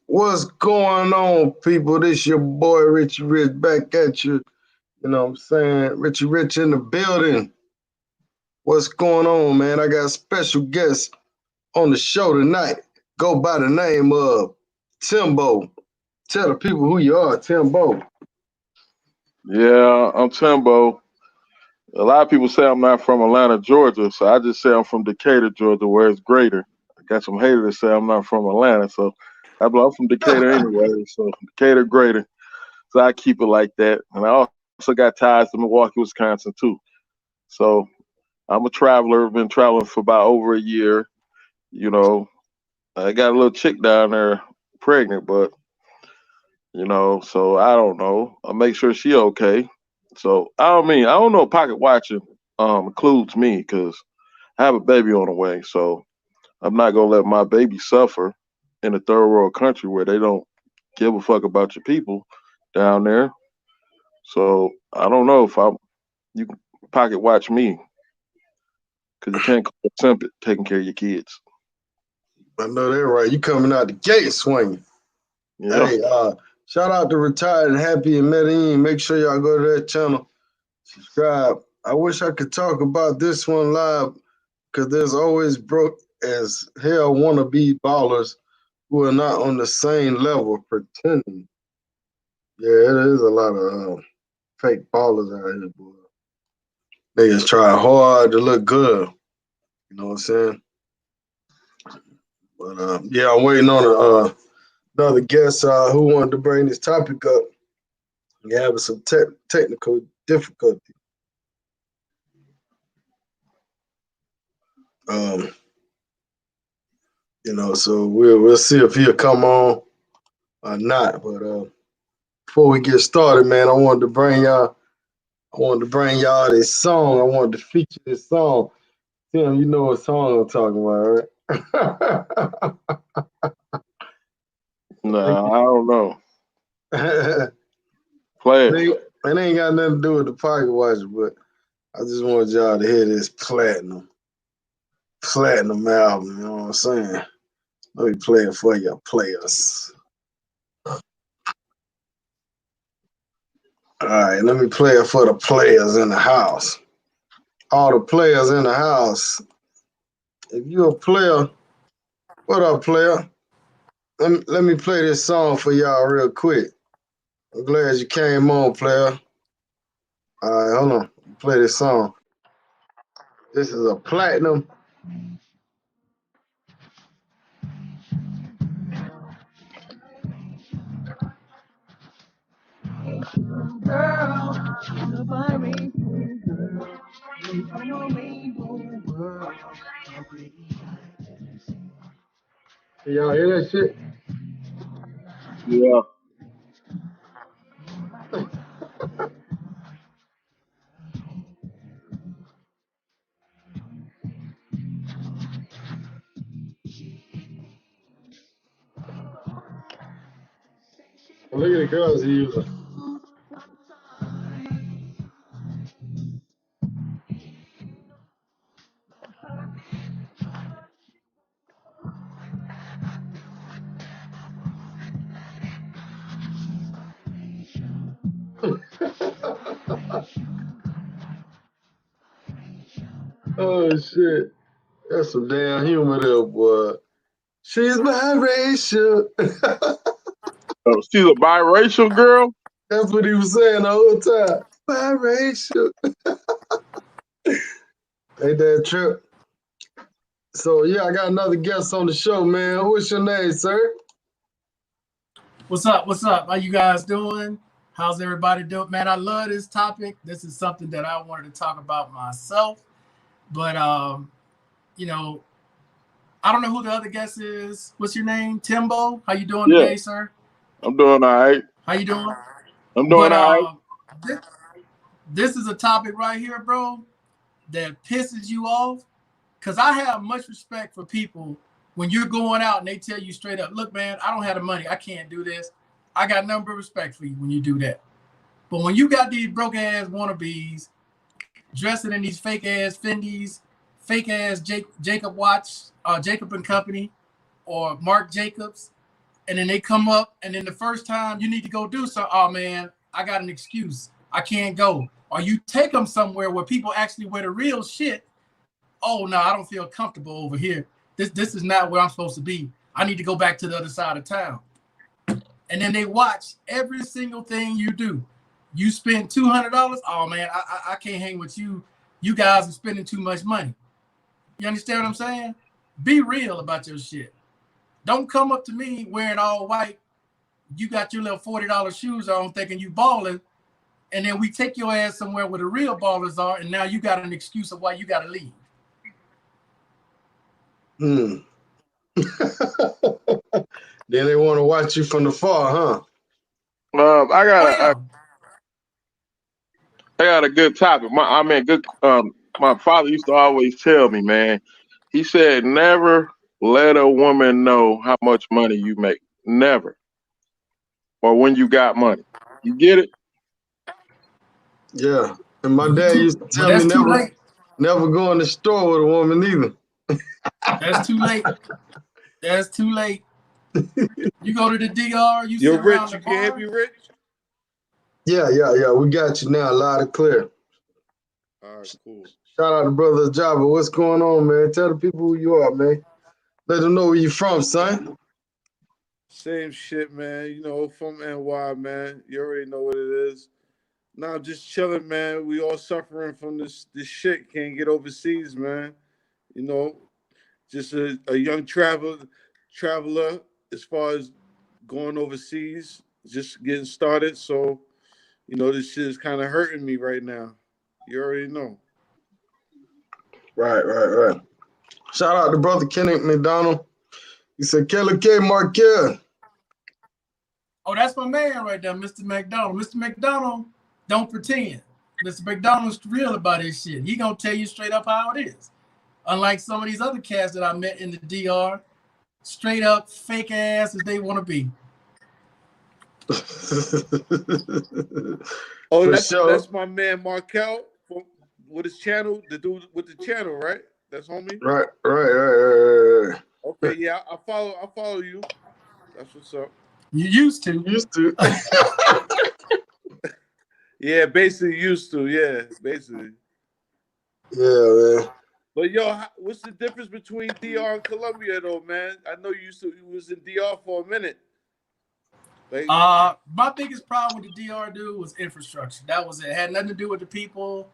What's going on, people? This your boy Richie Rich back at you. You know what I'm saying? Richie Rich in the building. What's going on, man? I got a special guest on the show tonight. Go by the name of Timbo. Tell the people who you are, Timbo. Yeah, I'm Timbo. A lot of people say I'm not from Atlanta, Georgia, so I just say I'm from Decatur, Georgia, where it's greater. I got some haters that say I'm not from Atlanta, so I'm from Decatur anyway, so Decatur greater. So I keep it like that. And I also got ties to Milwaukee, Wisconsin too. So I'm a traveler, been traveling for about over a year. You know, I got a little chick down there pregnant, but so I don't know. I'll make sure she okay. So I don't know if pocket watching includes me because I have a baby on the way. So I'm not gonna let my baby suffer in a third world country where they don't give a fuck about your people down there. So I don't know if you can pocket watch me because you can't call it simple taking care of your kids. I know that right. You coming out the gate swinging. Yeah. Hey, shout out to Retired and Happy in Medellin. Make sure y'all go to that channel. Subscribe. I wish I could talk about this one live because there's always broke as hell wannabe ballers who are not on the same level pretending. Yeah, it is a lot of fake ballers out here, boy. They just try hard to look good. You know what I'm saying? But yeah, I'm waiting on another guest who wanted to bring this topic up. We having some technical difficulty. Um, so we'll see if he'll come on or not. But before we get started, man, I wanted to bring y'all this song. I wanted to feature this song. Tim, you know what song I'm talking about, Nah, I don't know. right? Play it, it. ain't, it ain't got nothing to do with the pocket watch, but I just wanted y'all to hear this platinum album. You know what I'm saying? Let me play it for your players. All right, let me play it for the players in the house. All the players in the house. If you're a player, what up, player? Let me play this song for y'all real quick. I'm glad you came on, player. All right, hold on. Play this song. This is a platinum. Y'all hear that shit? Yeah. Look at the girls he using. Oh shit. That's some damn humor there, boy. She's biracial. She's a biracial girl. That's what he was saying the whole time. Biracial. Ain't that trip? So yeah, I got another guest on the show, man. What's your name, sir? What's up? What's up? How you guys doing? How's everybody doing? Man, I love this topic. This is something that I wanted to talk about myself. But you know, I don't know who the other guest is. What's your name? Timbo. How you doing Yeah, today, sir? I'm doing all right. How you doing? I'm But doing all right. this, this is a topic right here, bro, that pisses you off. Cause I have much respect for people when you're going out and they tell you straight up, look, man, I don't have the money. I can't do this. I got nothing but respect for you when you do that. But when you got these broke ass wannabes dressing in these fake ass Fendi's, fake ass Jacob Watch, Jacob and Company, or Marc Jacobs, and then they come up, and then the first time you need to go do something, oh man, I got an excuse, I can't go. Or you take them somewhere where people actually wear the real shit. Oh no, I don't feel comfortable over here. This is not where I'm supposed to be. I need to go back to the other side of town. And then they watch every single thing you do. You spend $200. Oh man, I can't hang with you. You guys are spending too much money. You understand what I'm saying? Be real about your shit. Don't come up to me wearing all white. You got your little $40 shoes on thinking you balling. And then we take your ass somewhere where the real ballers are. And now you got an excuse of why you got to leave. Then they want to watch you from the far, huh? I got a good topic. My father used to always tell me, man. He said, never let a woman know how much money you make. Never. Or when you got money. You get it? Yeah. And my dad used to tell me never go in the store with a woman either. That's too late. That's too late. You go to the DR, you're rich, you can't be rich. Yeah. We got you now, loud and clear. All right, cool. Shout out to Brother Java. What's going on, man? Tell the people who you are, man. Let them know where you from, son. Same shit, man. You know, from NY, man. You already know what it is. Nah, just chilling, man. We all suffering from this shit. Can't get overseas, man. You know, just a young traveler as far as going overseas, just getting started. So, you know, this shit is kind of hurting me right now. You already know. Right. Shout out to Brother Kenneth McDonald. He said, Kelly K. Marquez. Oh, that's my man right there, Mr. McDonald. Mr. McDonald, don't pretend. Mr. McDonald's real about his shit. He gonna tell you straight up how it is. Unlike some of these other cats that I met in the DR, straight up fake ass as they want to be. Oh, that's my man Markel with his channel, the dude with the channel, right? That's homie. Right. Okay, yeah, I follow you. That's what's up. You used to. Yeah, basically used to. Yeah, basically. Yeah, man. But yo, what's the difference between DR and Colombia, though, man? I know you was in DR for a minute. Like, my biggest problem with the DR, dude, was infrastructure. That was it. It had nothing to do with the people,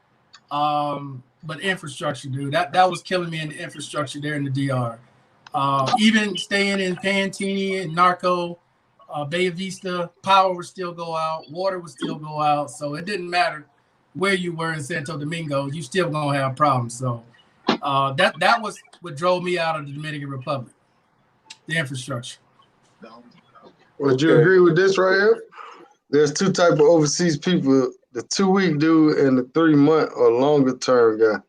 but infrastructure, dude. That was killing me in the infrastructure there in the DR. Even staying in Pantini and Narco, Bay Vista, power would still go out, water would still go out. So it didn't matter where you were in Santo Domingo, you still gonna have problems. So that was what drove me out of the Dominican Republic, the infrastructure. Would you agree with this right here? There's two type of overseas people: the 2-week dude and the 3-month or longer term guy.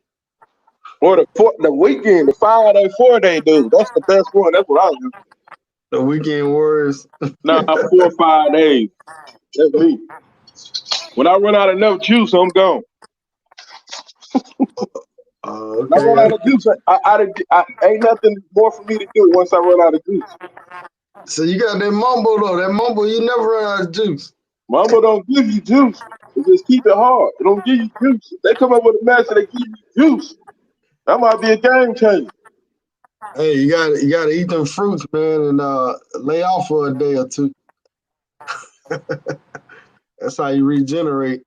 Or the weekend, the 5-day, 4-day dude. That's the best one. That's what I do. The weekend warriors. Nah, 4 or 5 days. That's me. When I run out of enough juice, I'm gone. Okay. When I run out of juice, I ain't nothing more for me to do once I run out of juice. So you got that mumbo though. That mumbo, you never run out of juice. Mumbo don't give you juice. They just keep it hard. It don't give you juice. If they come up with a message, they give you juice. That might be a game changer. Hey, you gotta eat them fruits, man, and lay off for a day or two. That's how you regenerate.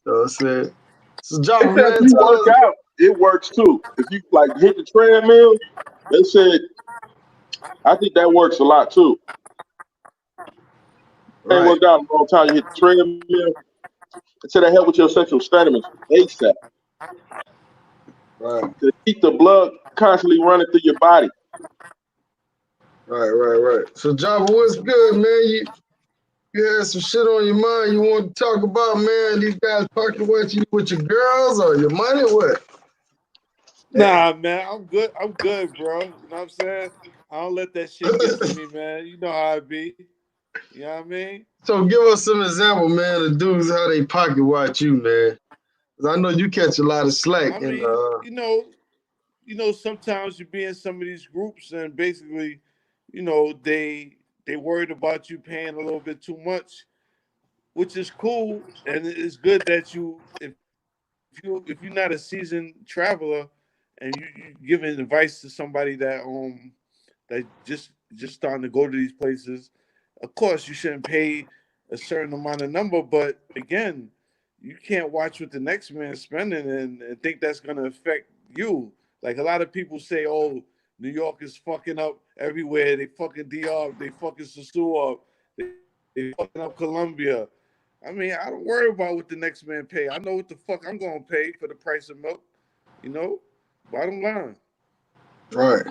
So I said, so John, man, if you work out, it works too. If you like hit the treadmill, they said, I think that works a lot too. Right. Ain't worked out a long time. You hit the treadmill. It said that help with your sexual stamina ASAP. Right. To keep the blood constantly running through your body. Right. So Java, what's good, man? You had some shit on your mind you want to talk about, man? These guys talking with you with your girls or your money, what? Nah, man, I'm good, bro. You know what I'm saying? I don't let that shit get to me, man. You know how I be. You know what I mean? So give us some example, man, of dudes how they pocket watch you, man. Cause I know you catch a lot of slack. I mean, you know, sometimes you be in some of these groups and basically, you know, they worried about you paying a little bit too much, which is cool, and it's good that if you're not a seasoned traveler and you giving advice to somebody that just starting to go to these places, of course you shouldn't pay a certain amount of number, but again, you can't watch what the next man's spending and think that's gonna affect you. Like a lot of people say, oh, New York is fucking up everywhere. They fucking DR, they fucking Sasua up, they fucking up Colombia. I mean, I don't worry about what the next man pay. I know what the fuck I'm gonna pay for the price of milk. You know, bottom line. Right.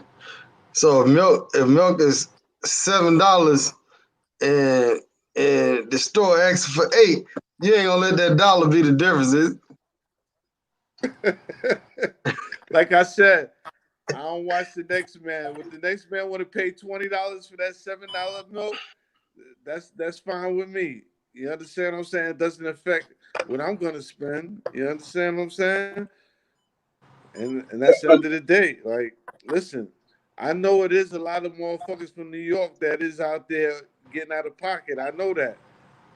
So if milk is $7 and the store asks for 8, you ain't gonna let that dollar be the difference. Like I said, I don't watch the next man. Would the next man want to pay $20 for that $7 milk? That's fine with me. You understand what I'm saying? It doesn't affect what I'm gonna spend. You understand what I'm saying? And that's the end of the day. Like, listen, I know it is a lot of motherfuckers from New York that is out there getting out of pocket. I know that.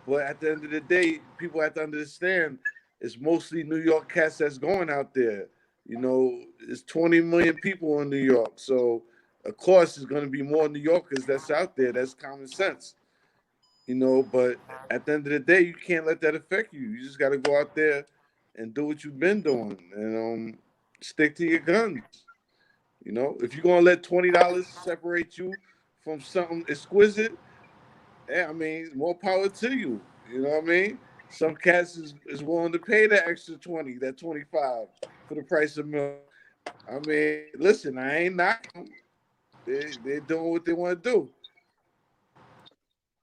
But at the end of the day, people have to understand it's mostly New York cats that's going out there. You know, it's 20 million people in New York. So, of course, it's going to be more New Yorkers that's out there. That's common sense. You know, but at the end of the day, you can't let that affect you. You just got to go out there and do what you've been doing and stick to your guns. You know, if you're going to let $20 separate you from something exquisite, yeah, I mean, more power to you. You know what I mean? Some cats is willing to pay that extra 20, that 25 for the price of milk. I mean, listen, I ain't knocking them. They're doing what they want to do.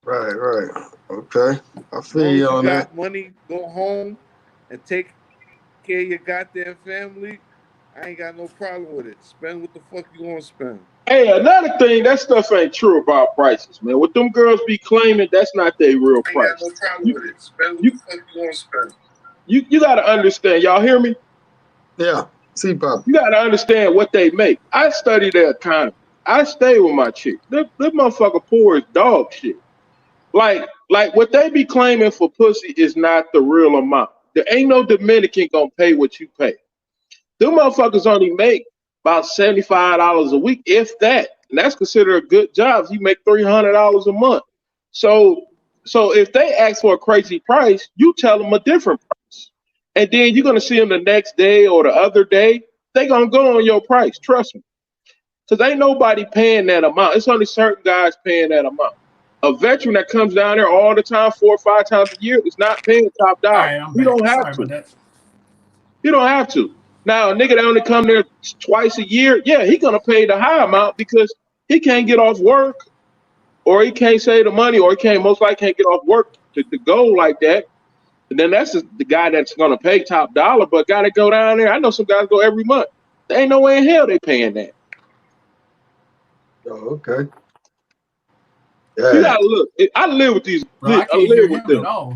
Right, right. Okay. I As feel long you as you on that. got money, go home and take care of your goddamn family. I ain't got no problem with it. Spend what the fuck you gonna spend. Hey, another thing, that stuff ain't true about prices, man. What them girls be claiming, that's not their real I ain't got price. no problem You with it. Spend what you the fuck you gonna spend. you gotta understand, y'all hear me? Yeah. See, Pop. You gotta understand what they make. I study their economy. I stay with my chick. This motherfucker poor as dog shit. Like what they be claiming for pussy is not the real amount. There ain't no Dominican gonna pay what you pay. Them motherfuckers only make about $75 a week, if that. And that's considered a good job. You make $300 a month. So so if they ask for a crazy price, you tell them a different price. And then you're gonna see them the next day or the other day. They gonna go on your price. Trust me. Because ain't nobody paying that amount. It's only certain guys paying that amount. A veteran that comes down there all the time, 4 or 5 times a year, is not paying top All dollar. right, I'm He back. don't have Sorry about to. that. He don't have to. Now, a nigga that only come there twice a year, yeah, he gonna pay the high amount because he can't get off work, or he can't save the money, or he can't most likely can't get off work to go like that. And then that's the guy that's gonna pay top dollar, but gotta go down there. I know some guys go every month. There ain't no way in hell they paying that. Oh, okay. You Yeah. gotta look. I live with these. Bro, I I can't hear live with him at them. all.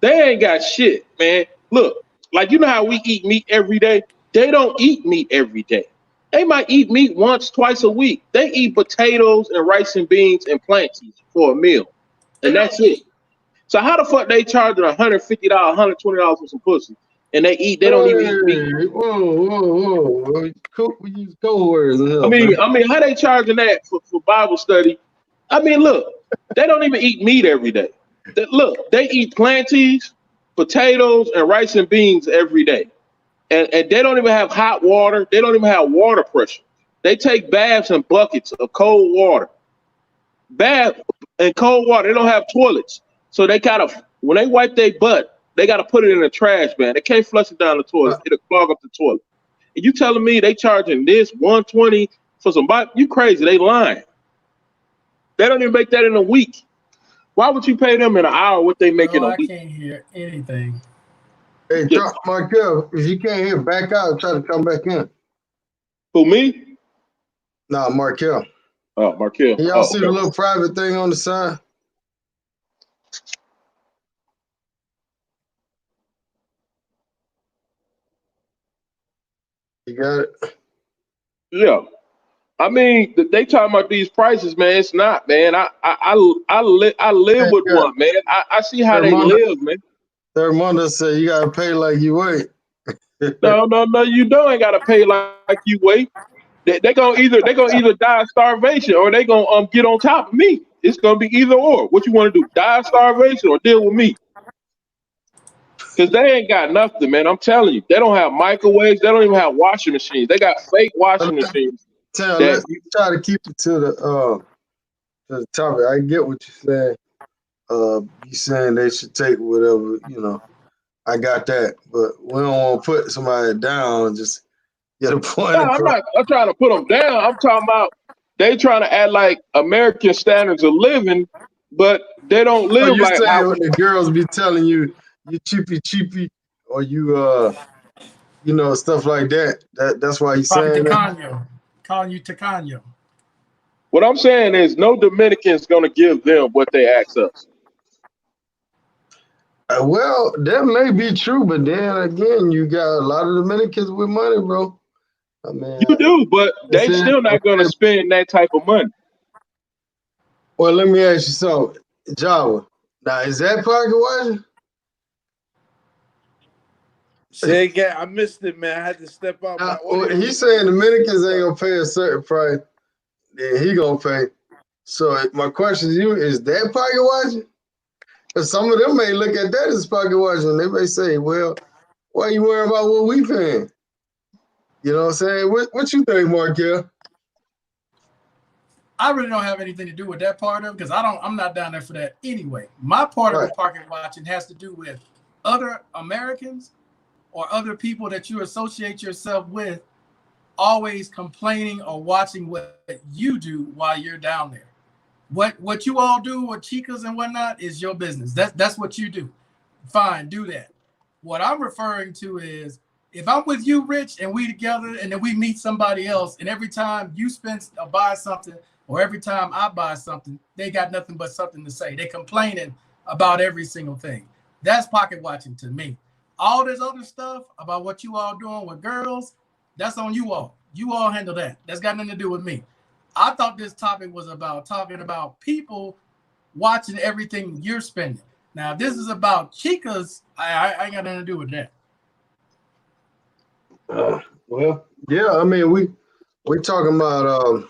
They ain't got shit, man. Look, like you know how we eat meat every day? They don't eat meat every day. They might eat meat once, twice a week. They eat potatoes and rice and beans and plantains for a meal. And that's it. So how the fuck they charging $150, $120 for some pussy? And they don't even eat meat. Hey, whoa. We use code words in I here, mean, man. I mean, how they charging that for Bible study? I mean, look, they don't even eat meat every day. Look, they eat plantains, potatoes, and rice and beans every day. And they don't even have hot water. They don't even have water pressure. They take baths in buckets of cold water. Bath and cold water. They don't have toilets. So they gotta when they wipe their butt, they gotta put it in a trash bin. They can't flush it down the toilet. Uh, It'll clog up the toilet. And you telling me they charging this 120 for some bike? You crazy. They lying. They don't even make that in a week. Why would you pay them in an hour what they make Bro, in a I week? can't hear anything. hey, Yeah. Markel, if you can't hear, back out and try to come back in. Who me? Nah, Markel. Oh, Markel. Can y'all Oh, see the okay. little private thing on the side? You got it? Yeah. I mean, they talking about these prices, man. It's not, man. I live with Yeah. one, man. I see how they Thermondo, live, man. Thermondo said you gotta pay like you wait. No, you don't ain't gotta pay like you wait. They gonna either die of starvation or they gonna get on top of me. It's gonna be either or. What you want to do? Die of starvation or deal with me? Because they ain't got nothing, man. I'm telling you, they don't have microwaves. They don't even have washing machines. They got fake washing machines. Let's try to keep it to the topic. I get what you're saying. You saying they should take whatever, I got that, but we don't want to put somebody down. Just get a point No, I'm across. not. I'm trying to put them down. I'm talking about they trying to act like American standards of living, but they don't So live you like saying how. when the girls be telling you cheapy, or stuff like that. That's why you Probably saying that. Tacanio, calling you Tacanio. What I'm saying is, no Dominican's gonna give them what they ask us. Well, that may be true, but then again, you got a lot of Dominicans with money, bro. I mean, You do, but I'm they saying, still not gonna spend that type of money. well, let me ask you something, Java. Now, is that pocket watching? Say again, I missed it, man. I had to step out. My audio. He's saying Dominicans ain't gonna pay a certain price, then he gonna pay. So my question to you is that pocket watching? Because some of them may look at that as pocket watching. They may say, "Well, why you worrying about what we paying?" You know what I'm saying? What you think, Markel? I really don't have anything to do with that part of it because I'm not down there for that anyway. My part of the pocket watching has to do with other Americans or other people that you associate yourself with always complaining or watching what you do while you're down there. What you all do with chicas and whatnot is your business. That's what you do. Fine, do that. What I'm referring to is if I'm with you, Rich, and we together, and then we meet somebody else, and every time you spend or buy something, or every time I buy something, they got nothing but something to say. They complaining about every single thing. That's pocket watching to me. All this other stuff about what you all doing with girls, that's on you all. You all handle that. That's got nothing to do with me. I thought this topic was about talking about people watching everything you're spending. Now, if this is about chicas, I ain't got nothing to do with that. Well, yeah. I mean, we talking about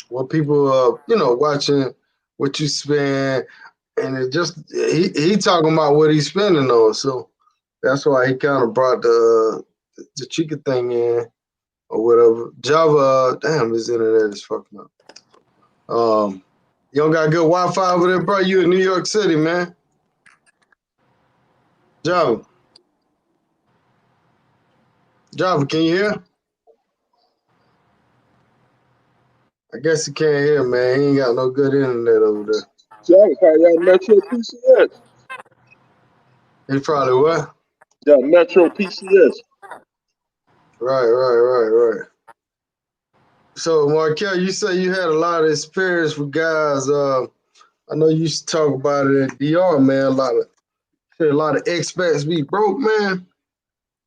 what people watching what you spend, and it just he talking about what he's spending on. So that's why he kind of brought the chica thing in or whatever. Java, damn, his internet is fucking up. You don't got good Wi-Fi over there, bro? You in New York City, man? Java, can you hear? I guess he can't hear, man. He ain't got no good internet over there. So I call y'all Metro PCS. He probably what? Yeah, Metro PCS. Right. So, Markel, you say you had a lot of experience with guys. I know you used to talk about it at DR, man. A lot of expats be broke, man.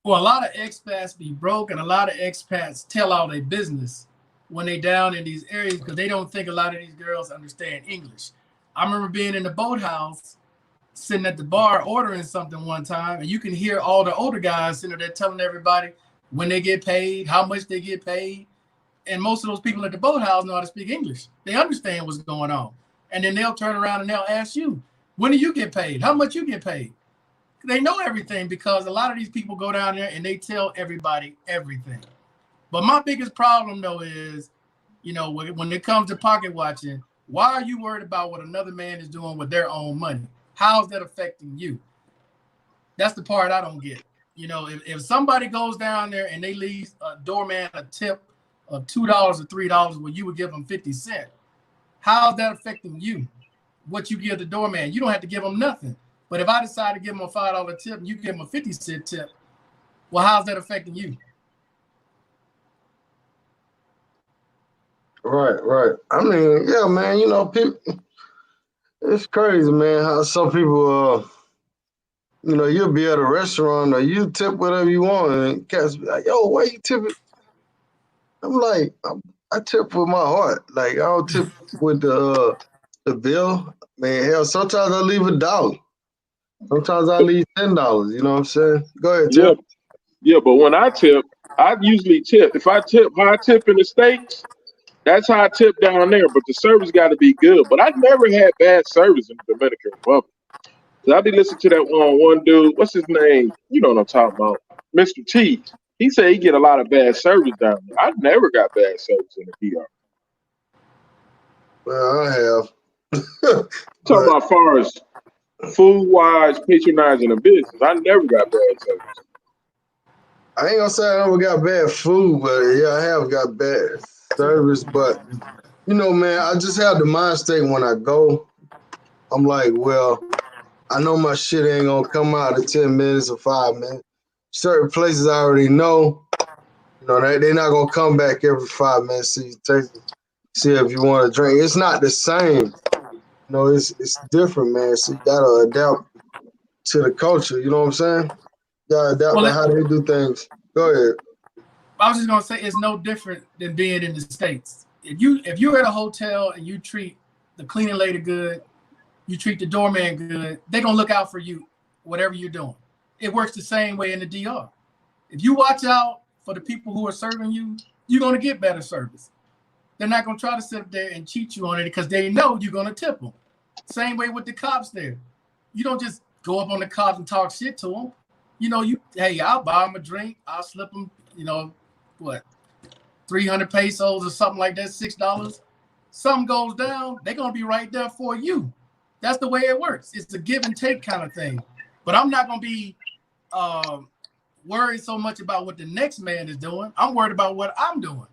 Well, a lot of expats be broke, and a lot of expats tell all their business when they down in these areas because they don't think a lot of these girls understand English. I remember being in the boathouse, sitting at the bar ordering something one time, and you can hear all the older guys sitting there telling everybody when they get paid, how much they get paid. And most of those people at the boathouse know how to speak English. They understand what's going on. And then they'll turn around and they'll ask you, when do you get paid? How much you get paid? They know everything because a lot of these people go down there and they tell everybody everything. But my biggest problem though is, when it comes to pocket watching, why are you worried about what another man is doing with their own money? How's that affecting you? That's the part I don't get. If somebody goes down there and they leave a doorman a tip of $2 or $3 where you would give them 50 cents, how's that affecting you? What you give the doorman, you don't have to give them nothing. But if I decide to give them a $5 tip and you give them a 50-cent tip, well, how's that affecting you? Right. I mean, yeah, man. People, it's crazy, man. How some people, you'll be at a restaurant or you tip whatever you want, and cats be like, "Yo, why you tipping?" I'm like, I tip with my heart. Like I don't tip with the bill. Man, hell, sometimes I leave $1. Sometimes I leave $10. You know what I'm saying? Go ahead, Yeah, Tim. yeah. But when I tip, I usually tip. If I tip how I tip in the States, that's how I tip down there. But the service got to be good. But I never had bad service in the Dominican Republic. So I be listening to that one dude. What's his name? You know what I'm talking about? Mr. T. He said he get a lot of bad service down there. I never got bad service in the DR. Well, I have, Talking but about far as food wise, patronizing a business. I never got bad service. I ain't gonna say I never got bad food, but yeah, I have got bad service. But you know, man, I just have the mind state when I go. I'm like, well, I know my shit ain't gonna come out in 10 minutes or 5 minutes. Certain places I already know, you know, they're not gonna come back every 5 minutes. See you take, see if you want to drink. It's not the same. You know, it's different, man. So you gotta adapt to the culture. You know what I'm saying? You gotta adapt Well, to how they do things. Go ahead. I was just gonna say it's no different than being in the States. If you're at a hotel and you treat the cleaning lady good, you treat the doorman good, they're gonna look out for you, whatever you're doing. It works the same way in the DR. If you watch out for the people who are serving you, you're gonna get better service. They're not gonna try to sit up there and cheat you on it because they know you're gonna tip them. Same way with the cops there. You don't just go up on the cops and talk shit to them. You know, hey, I'll buy them a drink, I'll slip them, you know, what, 300 pesos or something like that, $6. Something goes down, they're gonna be right there for you. That's the way it works. It's a give and take kind of thing. But I'm not gonna be worried so much about what the next man is doing. I'm worried about what I'm doing.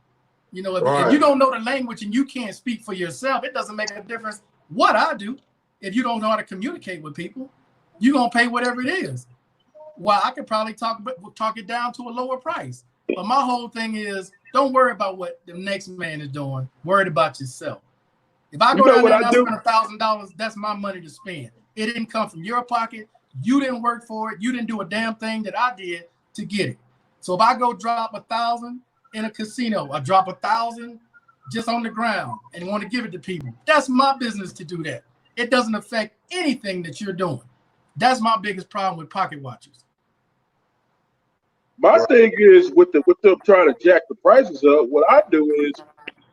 You know, if you don't know the language and you can't speak for yourself, it doesn't make a difference what I do. If you don't know how to communicate with people, you're gonna pay whatever it is. Well, I could probably talk it down to a lower price. But my whole thing is don't worry about what the next man is doing. Worry about yourself. If I You go know down what there I and I do? spend $1,000, that's my money to spend. It didn't come from your pocket. You didn't work for it. You didn't do a damn thing that I did to get it. So if I go drop 1,000 in a casino, I drop 1,000 just on the ground and want to give it to people. That's my business to do that. It doesn't affect anything that you're doing. That's my biggest problem with pocket watchers. My thing is with them trying to jack the prices up. What I do is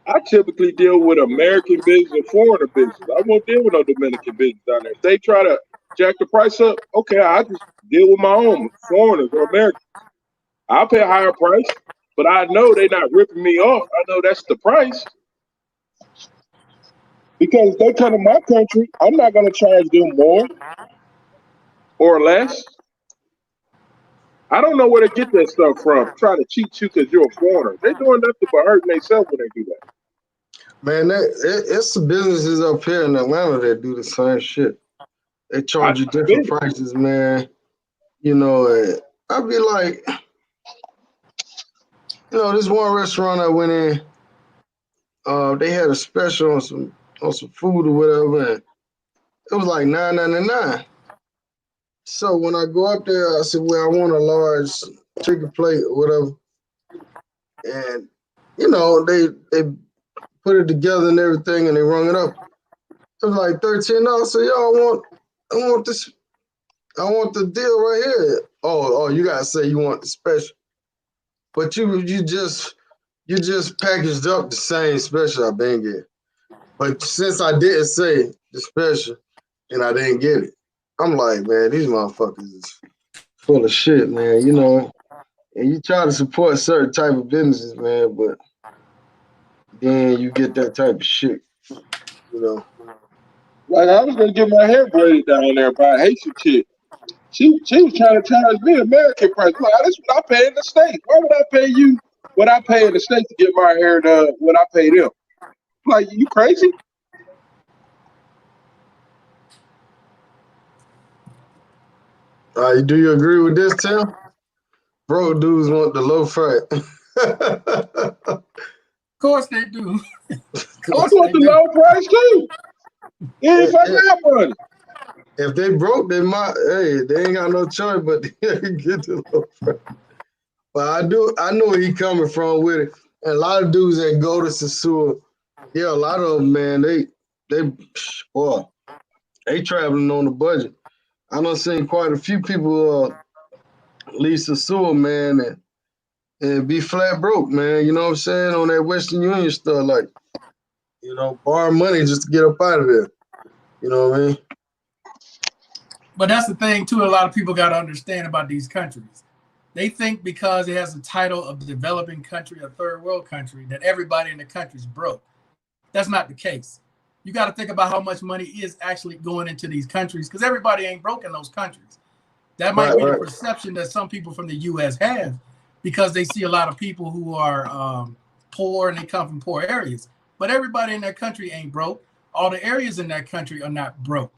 I typically deal with American business and foreigner business. I won't deal with no Dominican business down there. If they try to jack the price up, okay, I just deal with my own foreigners or Americans. I'll pay a higher price, but I know they're not ripping me off. I know that's the price because they come to my country. I'm not going to charge them more or less. I don't know where they get that stuff from. Trying to cheat you because you're a foreigner. They're doing nothing but hurting themselves when they do that. Man, it's the businesses up here in Atlanta that do the same shit. They charge you I different bet. prices, man. You know, I'd be like, you know, this one restaurant I went in, they had a special on some food or whatever, and it was like $9.99. So when I go up there, I said, well, I want a large chicken plate or whatever. And, you know, they put it together and everything and they rung it up. It was like $13. So y'all I want this, I want the deal right here. Oh, you gotta say you want the special. But you just packaged up the same special I've been getting. But since I didn't say the special and I didn't get it, I'm like, man, these motherfuckers is full of shit, man. You know, and you try to support certain type of businesses, man, but then you get that type of shit, you know. Like I was gonna get my hair braided down there by a Haitian chick. She was trying to charge me American price. Like this is what I pay in the States. Why would I pay you what I pay in the States to get my hair done? What I pay them? Like you crazy? Do you agree with this, Tim? Broke dudes want the low fat. Of course they do. Of I course want they the do. low price too. If I if, got money. if they broke, they might. Hey, they ain't got no choice but to get the low fat. But I know where he coming from with it. And a lot of dudes that go to Sasua, yeah, a lot of them, man, boy, they traveling on the budget. I done seen quite a few people leave Sasua, man, and be flat broke, man. You know what I'm saying? On that Western Union stuff, like, borrow money just to get up out of there. You know what I mean? But that's the thing, too, a lot of people got to understand about these countries. They think because it has the title of developing country, a third world country, that everybody in the country is broke. That's not the case. You got to think about how much money is actually going into these countries, because everybody ain't broke in those countries. That might be the perception that some people from the U.S. have, because they see a lot of people who are poor and they come from poor areas. But everybody in that country ain't broke. All the areas in that country are not broke.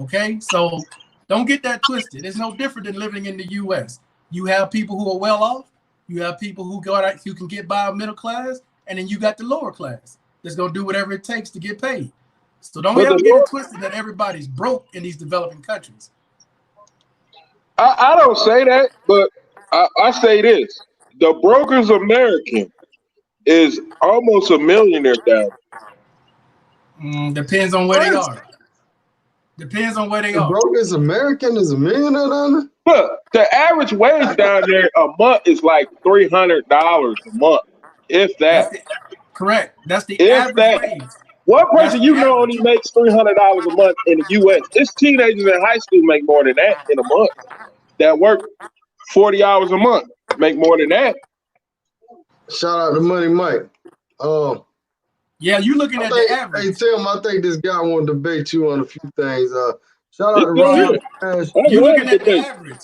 Okay? So don't get that twisted. It's no different than living in the U.S. You have people who are well off. You have people who can get by middle class, and then you got the lower class that's gonna do whatever it takes to get paid. So don't ever get it twisted that everybody's broke in these developing countries. I don't say that, but I say this: the broker's American is almost a millionaire down. Depends on where they are. Depends on where they are. Broker's American is a millionaire down there? Look, the average wage down there a month is like $300 a month, if that. Correct. That's the average wage. One person only makes $300 a month in the U.S. It's teenagers in high school make more than that in a month. That work 40 hours a month make more than that. Shout out to Money Mike. Yeah, you looking at the average. Hey, Tim, I think this guy want to debate you on a few things. Shout out to Ron. You looking at the average.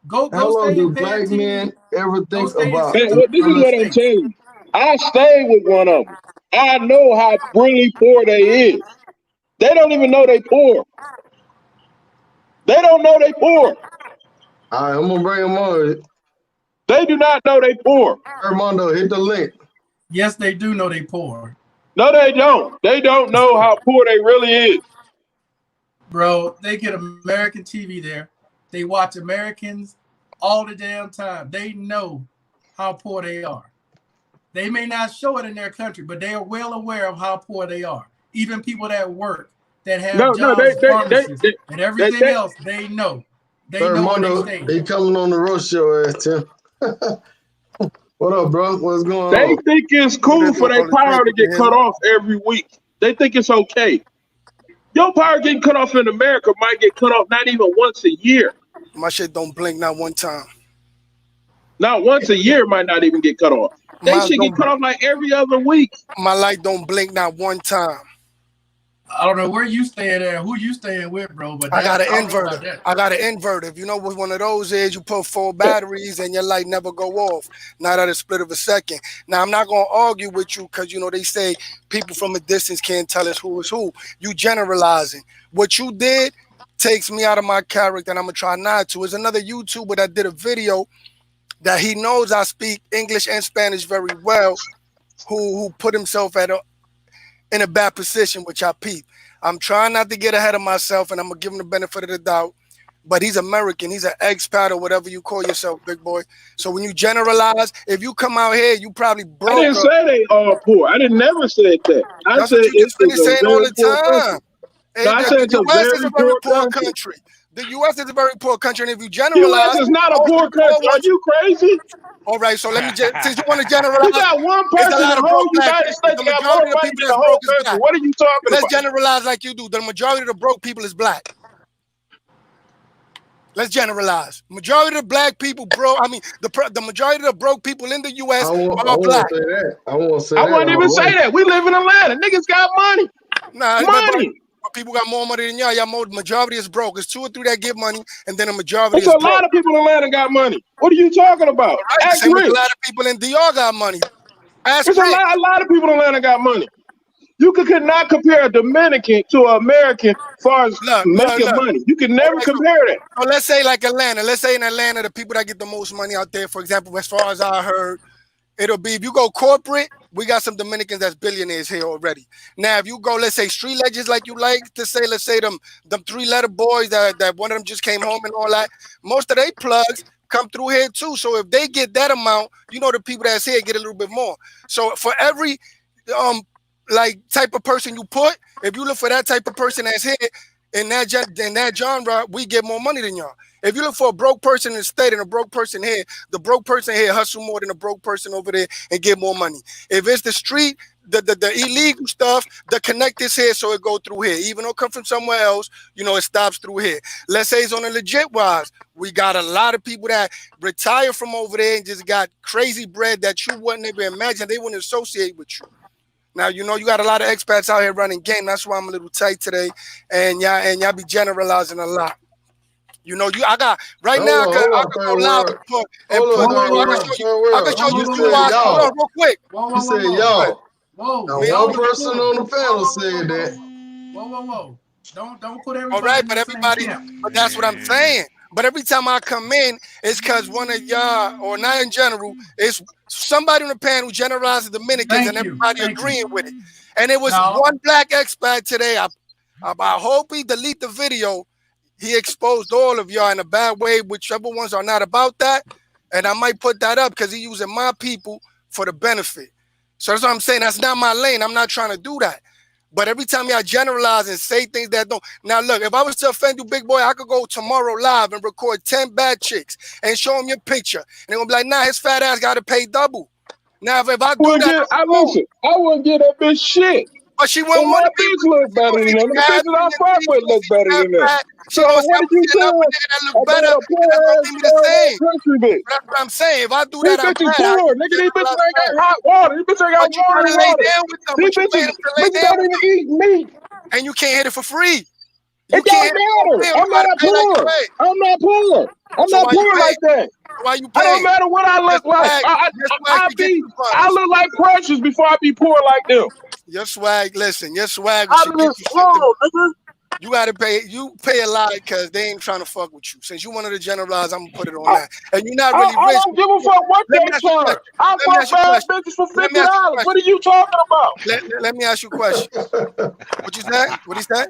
Go How long do black men ever think about? Man, this is what I'm telling you. I stayed with one of them. I know how really poor they is. They don't even know they poor. They don't know they poor. All right, I'm gonna bring them on. They do not know they poor. Armando, hit the link. Yes, they do know they poor. No, they don't. They don't know how poor they really is. Bro, they get American TV there. They watch Americans all the damn time. They know how poor they are. They may not show it in their country, but they are well aware of how poor they are. Even people that work, that have jobs, pharmacists, and everything else, they know. They know where they stay. They coming on the roast show, Tim. What up, bro? What's going on? They think it's cool for their power to get cut off every week. They think it's okay. Your power getting cut off in America might get cut off not even once a year. My shit don't blink not one time. Not once a year might not even get cut off. They should get cut off like every other week. My light don't blink not one time. I don't know where you staying at, who you staying with, bro. But I got an inverter. I got an inverter. If you know what one of those is, you put 4 batteries and your light never go off. Not at a split of a second. Now I'm not gonna argue with you because they say people from a distance can't tell us who is who. You generalizing. What you did takes me out of my character, and I'm gonna try not to. There's another YouTuber that did a video that he knows I speak English and Spanish very well, who put himself in a bad position, which I peep. I'm trying not to get ahead of myself, and I'm gonna give him the benefit of the doubt. But he's American. He's an expat or whatever you call yourself, big boy. So when you generalize, if you come out here, you probably broke. I didn't say they all poor. I didn't never said that. I said it's saying all the time. No, I said the U.S. is a very poor country. The U.S. is a very poor country, and if you generalize, U.S. is not a poor country. Are you crazy? All right, so let me since you want to generalize, you got one person in the whole United States got more money than the whole country. What are you talking about? Let's generalize like you do. The majority of the broke people is black. Let's generalize. Majority of the black people, bro. I mean, the majority of the broke people in the U.S. are black. I won't say that. I wouldn't even say that. We live in Atlanta. Niggas got money. Nah, money. People got more money than y'all. Y'all majority is broke. It's 2 or 3 that give money, and then a majority is broke. A lot of people in Atlanta got money. What are you talking about? Right, same with a lot of people in DR got money. There's a lot of people in Atlanta got money. You could not compare a Dominican to an American as far as making money. You can never compare that. So let's say like Atlanta. Let's say in Atlanta, the people that get the most money out there, for example, as far as I heard, it'll be if you go corporate, we got some Dominicans that's billionaires here already. Now, if you go, let's say street legends, like you like to say, let's say them 3-letter boys that one of them just came home and all that. Most of they plugs come through here too. So if they get that amount, the people that's here get a little bit more. So for every like type of person you put, if you look for that type of person that's here in that genre, we get more money than y'all. If you look for a broke person in the state and a broke person here, the broke person here hustle more than the broke person over there and get more money. If it's the street, the illegal stuff, the connect is here, so it go through here. Even though it come from somewhere else, it stops through here. Let's say it's on a legit wise. We got a lot of people that retire from over there and just got crazy bread that you wouldn't even imagine. They wouldn't associate with you. Now, you got a lot of expats out here running game. That's why I'm a little tight today. And y'all be generalizing a lot. I got right now. I could go live I can show you two wise. Hold on, real quick. You said y'all. Whoa. Now, one person on the panel said that. Whoa. Don't put everybody. All right, but everybody. But that's what I'm saying. But every time I come in, it's because one of y'all, or not in general, it's somebody on the panel generalizing Dominicans and everybody agreeing with it. And it was one black expat today. I hope he delete the video. He exposed all of y'all in a bad way, whichever ones are not about that. And I might put that up because he's using my people for the benefit. So that's what I'm saying. That's not my lane. I'm not trying to do that. But every time y'all generalize and say things that don't. Now, look, if I was to offend you, big boy, I could go tomorrow live and record 10 bad chicks and show them your picture. And they're going to be like, nah, his fat ass got to pay double. Now, if I do that. I wouldn't get that bitch shit. But she wouldn't want to bitch look better than them. The bitches I fuck with look better than that. So what did you say? That look better. That's what I'm saying. If I do that, I'm poor. Nigga, these bitches ain't got hot water. These bitches ain't got water. These bitches don't even eat meat. And you can't hit it for free. It don't matter. I'm not poor. I'm not poor like that. Why you paying? I don't matter what I look like. I look like Precious before I be poor like them. Your swag, listen, your swag. You gotta pay. You pay a lot because they ain't trying to fuck with you. Since you wanted to generalize, I'm gonna put it on that. And you're not really rich. I don't give a fuck what they charge. I fuck bad bitches for $50. What are you talking about? Let me ask you a question. What you say? What he said?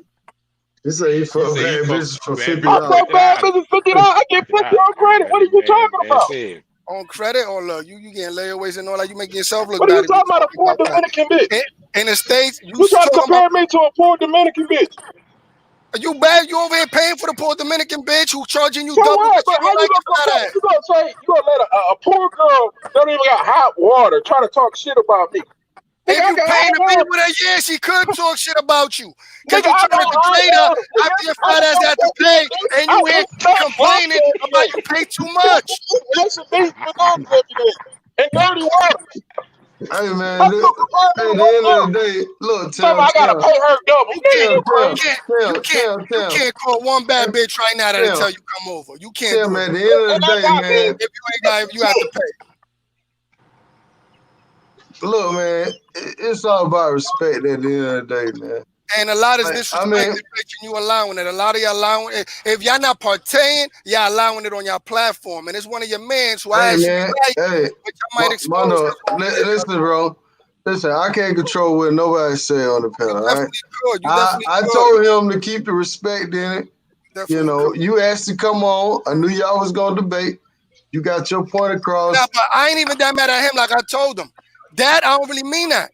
He said he fuck bad bitches for $50. I fuck bad bitches for $50. I get 50 on credit. What are you talking about? On credit or look, you getting layaways and all that. You making yourself look better. What are you talking about? A poor Dominican bitch? In the States, you trying to compare me to a poor Dominican bitch? Are you bad? You over here paying for the poor Dominican bitch who charging you so double? What? But how you gonna say you gonna let a poor girl don't even got hot water try to talk shit about me? If you paying to be with her, yeah, she could talk shit about you. Because you trying to degrade her after your fat ass had to pay, and you here complaining about you pay too much. And dirty water. Hey man, at the end of the day, look, I gotta pay her double. You can't call one bad bitch right now that'll tell you come over. You can't do it. At the end of the day, man, if you have to pay. Look, man, it's all about respect at the end of the day, man. And a lot is disrespecting you allowing it. A lot of y'all allowing it. If y'all not partying, y'all allowing it on your platform. And it's one of your mans who asked you, which I might expose. Listen, bro. Listen, I can't control what nobody say on the panel, right? I told him to keep the respect in it. You asked to come on. I knew y'all was going to debate. You got your point across. Nah, but I ain't even that mad at him like I told him. That, I don't really mean that.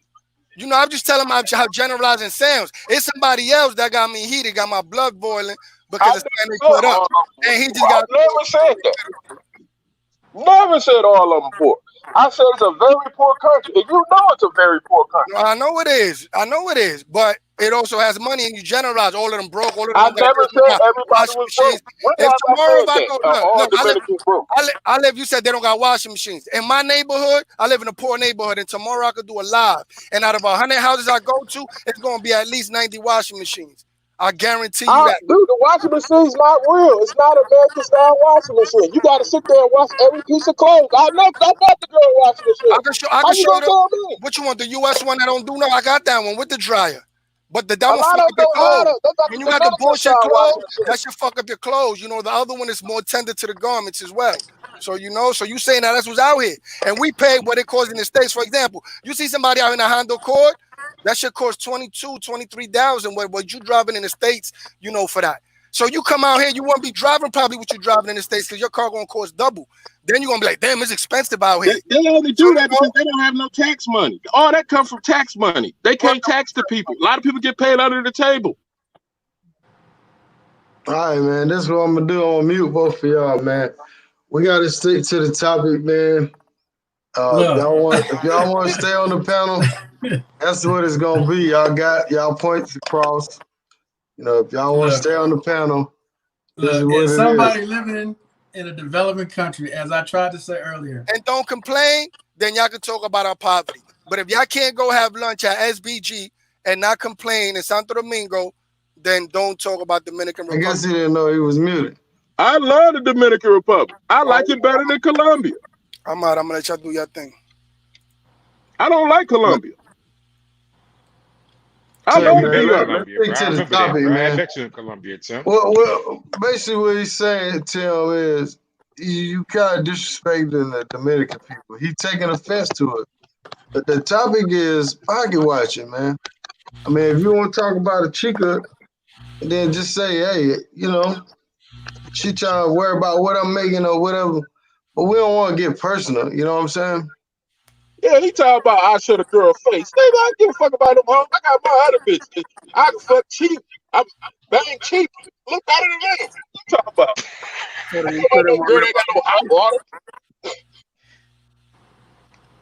I'm just telling him how generalizing sounds. It's somebody else that got me heated, got my blood boiling because it's time they put up. And he just got. Never said that. Never said all of them poor. I said it's a very poor country. And you know it's a very poor country. I know it is. But it also has money, and you generalize all of them broke. All of them. I never said everybody was broke. If tomorrow I go, I live. You said they don't got washing machines. In my neighborhood, I live in a poor neighborhood, and tomorrow I could do a live. And out of 100 houses I go to, it's going to be at least 90 washing machines. I guarantee you that. Dude, the washing machine's not real. It's not a American style washing machine. You got to sit there and wash every piece of clothes. I got the girl washing machine. I can show you what you want, the US one that don't do no. I got that one with the dryer. But that one fuck up your clothes. When you got the bullshit clothes, that should fuck up your clothes. The other one is more tender to the garments as well. So so you saying that that's what's out here. And we pay what it costs in the States. For example, you see somebody out in a Honda Accord, that should cost $22,000, $23,000. What you driving in the States, for that. So you come out here, you won't be driving probably what you're driving in the States because your car gonna cost double. Then you're gonna be like, damn, it's expensive out here. They only do that because they don't have no tax money. All that comes from tax money. They can't tax the people. A lot of people get paid under the table. All right, man. This is what I'm gonna do. I'm gonna mute both of y'all, man. We gotta stick to the topic, man. If y'all want to stay on the panel, that's what it's gonna be. Y'all got y'all points across. You know, if y'all want to stay on the panel, this is what it somebody is. living in a developing country, as I tried to say earlier, and don't complain, then y'all can talk about our poverty. But if y'all can't go have lunch at SBG and not complain in Santo Domingo, then don't talk about Dominican I Republic. guess he didn't know he was muted. I love the Dominican Republic. I like it better than Colombia. I'm out. I'm gonna let y'all do your thing. I don't like Colombia. I Say, love man, the DR. let's stick to the topic, man. I bet you in Colombia, Tim. Well, basically what he's saying, Tim, is you kind of disrespecting the Dominican people. He's taking offense to it. But the topic is pocket watching, man. I mean, if you want to talk about a chica, then just say, hey, you know, she trying to worry about what I'm making or whatever. But we don't want to get personal. You know what I'm saying? Yeah, he talking about I should a girl face. Nigga, I don't give a fuck about them hoes. I got my other bitches. I can fuck cheap. I'm bang cheap. Look better than them. What you talking about? No girl that got no hot water.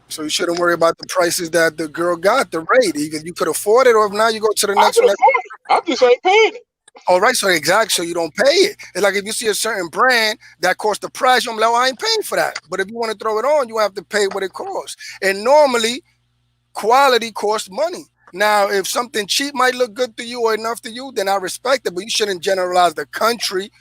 So you shouldn't worry about the prices that the girl got, the rate. Either you could afford it, or if not, you go to the next one. I just ain't paying it. All right, so exactly, so you don't pay it. It's like if you see a certain brand that costs the price, you're like, oh, I ain't paying for that. But if you want to throw it on, you have to pay what it costs. And normally, quality costs money. Now, if something cheap might look good to you or enough to you, then I respect it. But you shouldn't generalize the country,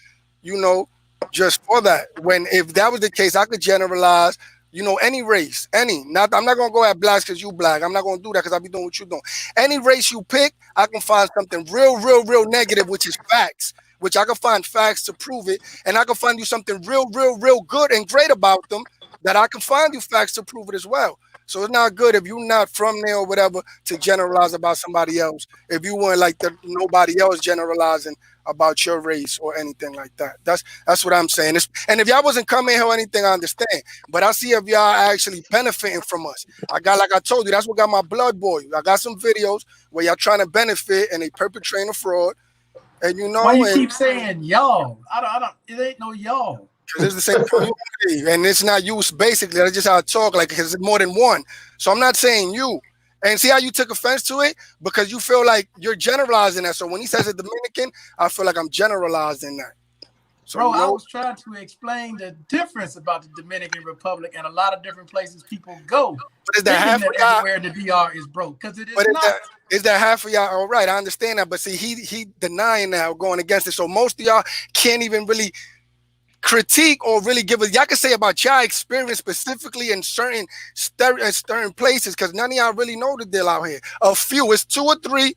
you know, just for that. When if that was the case, I could generalize, you know, any race, any. Not I'm not gonna go at blacks because you black. I'm not gonna do that because I'll be doing what you doing. Any race you pick, I can find something real negative, which is facts. Which I can find facts to prove it, and I can find you something real good and great about them that I can find you facts to prove it as well. So it's not good if you're not from there or whatever to generalize about somebody else. If you weren't like nobody else generalizing about your race or anything like that. That's what I'm saying. And if y'all wasn't coming here or anything, I understand. But I see if y'all actually benefiting from us. Like I told you, that's what got my blood boiled. I got some videos where y'all trying to benefit and they perpetrating a fraud. And you know, why you keep saying y'all? I don't. It ain't no y'all. Because it's the same community, and it's not used basically. That's just how I talk, like, because it's more than one. So I'm not saying you. And see how you took offense to it? Because you feel like you're generalizing that. So when he says a Dominican, I feel like I'm generalizing that. So, bro, I was trying to explain the difference about the Dominican Republic and a lot of different places people go. But is that half of y'all? Everywhere in the DR is broke because it is but not. Is that half of y'all? All right, I understand that. But see, he denying that, going against it. So most of y'all can't even really critique or really give us. Y'all can say about y'all experience specifically in certain places because none of y'all really know the deal out here. A few, it's 2 or 3.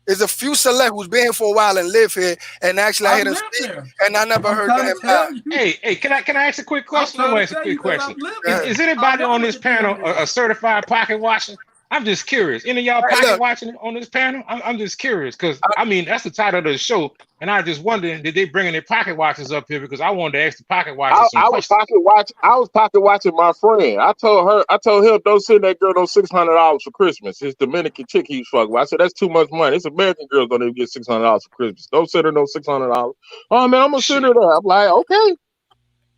There's a few select who's been here for a while and live here, and actually I hear them speak, and I never heard them back. Hey, can I ask a quick question? I'm gonna ask a quick question. Is anybody on this panel a certified pocket watcher? I'm just curious. Any of y'all pocket watching on this panel? I'm just curious because I mean that's the title of the show, and I just wondering did they bring their pocket watchers up here because I wanted to ask the pocket watchers. I was pocket watching my friend. I told him don't send that girl no $600 for Christmas. It's Dominican chick he's fucking with. I said that's too much money. It's American girls don't even get $600 for Christmas. Don't send her no $600. Oh man, I'm gonna send her that. I'm like okay.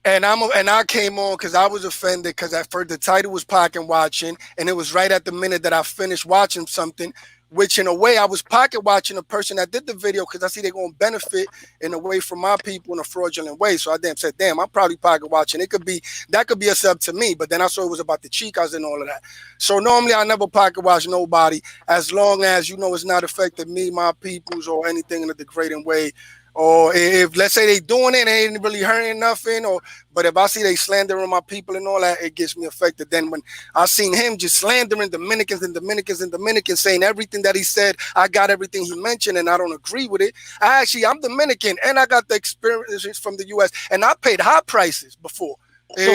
And I came on because I was offended because at first the title was pocket watching, and it was right at the minute that I finished watching something, which in a way I was pocket watching the person that did the video because I see they're gonna benefit in a way from my people in a fraudulent way. So I said, damn, I'm probably pocket watching. That could be a sub to me, but then I saw it was about the chicas and all of that. So normally I never pocket watch nobody as long as you know it's not affecting me, my peoples, or anything in a degrading way. Or if let's say they doing it, they ain't really hurting nothing. But if I see they slandering my people and all that, it gets me affected. Then when I seen him just slandering Dominicans, saying everything that he said, I got everything he mentioned, and I don't agree with it. I'm Dominican, and I got the experiences from the U.S. and I paid high prices before. So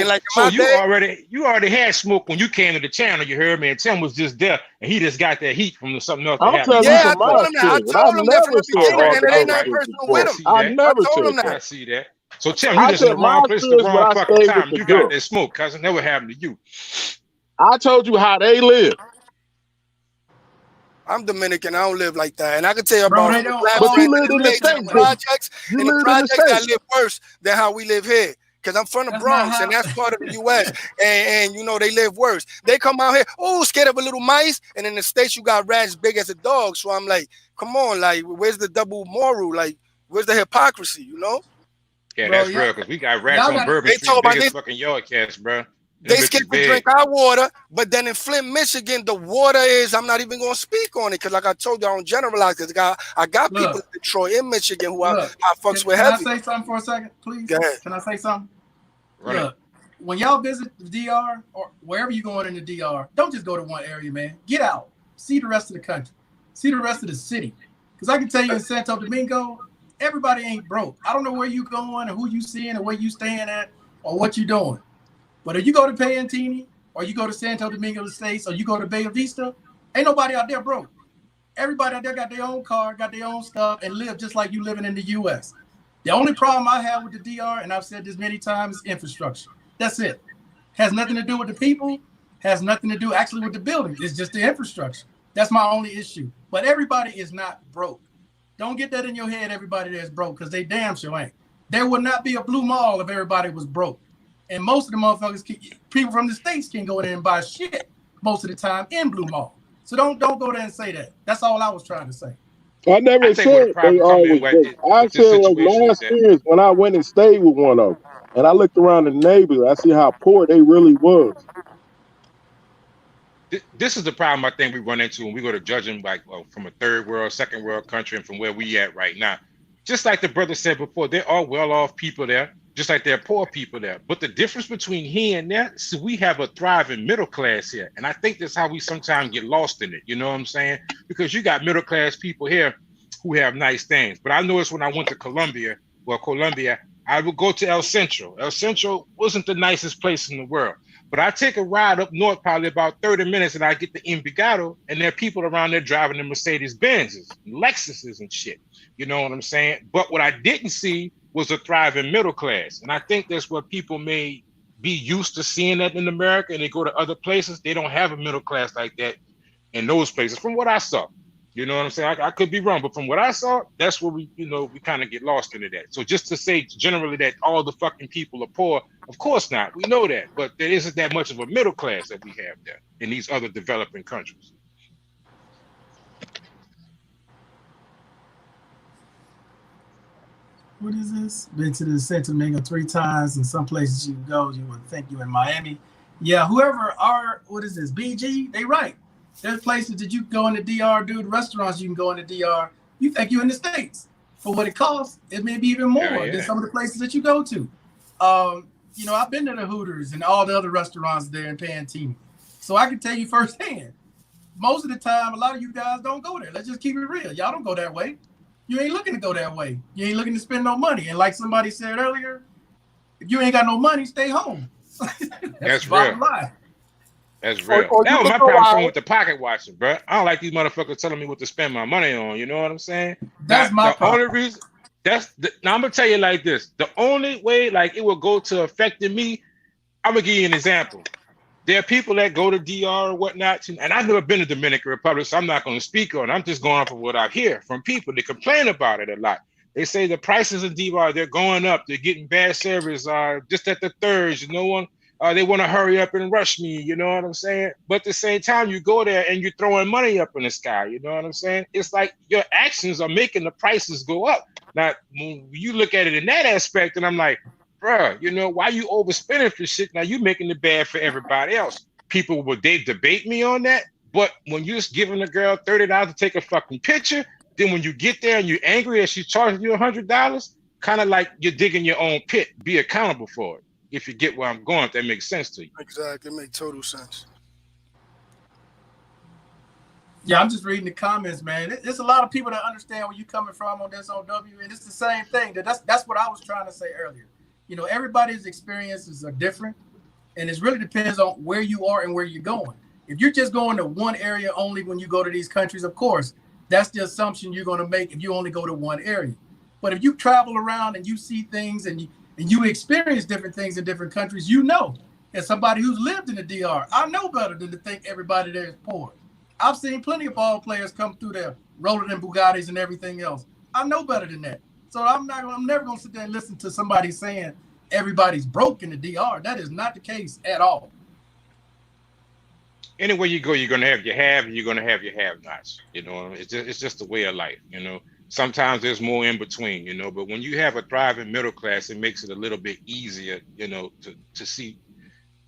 you already had smoke when you came to the channel. You heard me, and Tim was just there, and he just got that heat from something else that I'm happened. telling you Yeah, I from my told him that. I experience. I told him that from never the said beginning, and it ain't nothing altercations personal before. with him. I never I told said him that. that. I see that. So Tim, you I just in said the my wrong place at the experience when wrong I fucking stayed with time. the You got girl. that smoke, cousin. Never happened to you. I told you how they live. I'm Dominican. I don't live like that, and I can tell you Bro, about they don't black But all you friends in lived the in the live states and that States, the way. didn't projects. you? You In the lived in the projects, I States. live worse than how we live here. Because I'm from the That's not Bronx, and how. that's part of the U.S. And you know they live worse. They come out here, oh, scared of a little mice, and in the States you got rats big as a dog. So I'm like, come on, like, where's the double moral? Like, where's the hypocrisy? You know? Yeah, Bro, that's real, because we got rats y'all on got it. Bourbon They talk Street, big about as this. fucking yard cats, bro. They Them scared bitches to big. drink our water, but then in Flint, Michigan, the water is, I'm not even going to speak on it because, like I told you, I don't generalize because I got people Look, in Detroit, in Michigan who I look. fucks with Can I heavy. say something for a second, please? Go ahead. Can I say something? Run it. Look, when y'all visit the DR or wherever you're going in the DR, don't just go to one area, man. Get out. See the rest of the country. See the rest of the city. Because I can tell you in Santo Domingo, everybody ain't broke. I don't know where you going or who you seeing or where you staying at or what you doing. But if you go to Payantini or you go to Santo Domingo Estates or you go to Bay Vista, ain't nobody out there broke. Everybody out there got their own car, got their own stuff, and live just like you living in the U.S. The only problem I have with the DR, and I've said this many times, is infrastructure. That's it. Has nothing to do with the people, has nothing to do actually with the buildings. It's just the infrastructure. That's my only issue. But everybody is not broke. Don't get that in your head, everybody that's broke, because they damn sure ain't. There would not be a blue mall if everybody was broke. And most of the motherfuckers, people from the States can go there and buy shit most of the time in Blue Mall. So don't go there and say that. That's all I was trying to say. I I never think where the said they problem come all in was broke. I with this said like situation my is that experience when I went and stayed with one of them, and I looked around the neighborhood. I see how poor they really was. this is the problem I think we run into when we go to judging from a third world, second world country, and from where we at right now. Just like the brother said before, there are well-off people there, just like there are poor people there. But the difference between here and there, so we have a thriving middle class here. And I think that's how we sometimes get lost in it. You know what I'm saying? Because you got middle class people here who have nice things. But I noticed when I went to Colombia, I would go to El Centro. El Centro wasn't the nicest place in the world. But I take a ride up north, probably about 30 minutes, and I get to Envigado, and there are people around there driving the Mercedes Benzes, Lexuses, and shit. You know what I'm saying? But what I didn't see was a thriving middle class. And I think that's what people may be used to seeing that in America, and they go to other places. They don't have a middle class like that in those places, from what I saw. You know what I'm saying? I could be wrong, but from what I saw, that's where we kind of get lost into that. So just to say generally that all the fucking people are poor, of course not. We know that, but there isn't that much of a middle class that we have there in these other developing countries. What is this? Been to the Santo Domingo 3 times, and some places you can go, you would think you're in Miami. Yeah, whoever are, what is this, BG? They right. There's places that you can go in the DR, dude, restaurants you can go in the DR. You think you're in the States. For what it costs, it may be even more than some of the places that you go to. I've been to the Hooters and all the other restaurants there in Pantini. So I can tell you firsthand, most of the time, a lot of you guys don't go there. Let's just keep it real. Y'all don't go that way. You ain't looking to go that way. You ain't looking to spend no money. And like somebody said earlier, if you ain't got no money, stay home. That's real. Line. That's real. That was my problem with the pocket watching, bro. I don't like these motherfuckers telling me what to spend my money on. You know what I'm saying? That's my problem. Only reason. Now I'm gonna tell you like this. The only way like it will go to affecting me, I'm gonna give you an example. There are people that go to DR or whatnot, and I've never been to Dominican Republic, so I'm not going to speak on it. I'm just going off of what I hear from people. They complain about it a lot. They say the prices in DR, they're going up. They're getting bad service. Just at the thirds, they want to hurry up and rush me. You know what I'm saying? But at the same time, you go there and you're throwing money up in the sky. You know what I'm saying? It's like your actions are making the prices go up. Now, when you look at it in that aspect, and I'm like, bruh, why you overspending for shit? Now you making it bad for everybody else. People they debate me on that, but when you're just giving a girl $30 to take a fucking picture, then when you get there and you're angry and she's charging you $100, kind of like you're digging your own pit. Be accountable for it. If you get where I'm going, if that makes sense to you. Exactly, it makes total sense. Yeah, I'm just reading the comments, man. There's a lot of people that understand where you're coming from on this OW, and it's the same thing. That's what I was trying to say earlier. You know, everybody's experiences are different, and it really depends on where you are and where you're going. If you're just going to one area only when you go to these countries, of course, that's the assumption you're going to make if you only go to one area. But if you travel around and you see things and you experience different things in different countries, you know, as somebody who's lived in the DR, I know better than to think everybody there is poor. I've seen plenty of ball players come through there rolling in Bugattis and everything else. I know better than that. So I'm never going to sit there and listen to somebody saying everybody's broke in the DR. That is not the case at all. Anywhere you go, you're gonna have your have, and you're gonna have your have-nots. You know, it's just a way of life. You know, sometimes there's more in between. You know, but when you have a thriving middle class, it makes it a little bit easier. You know, to see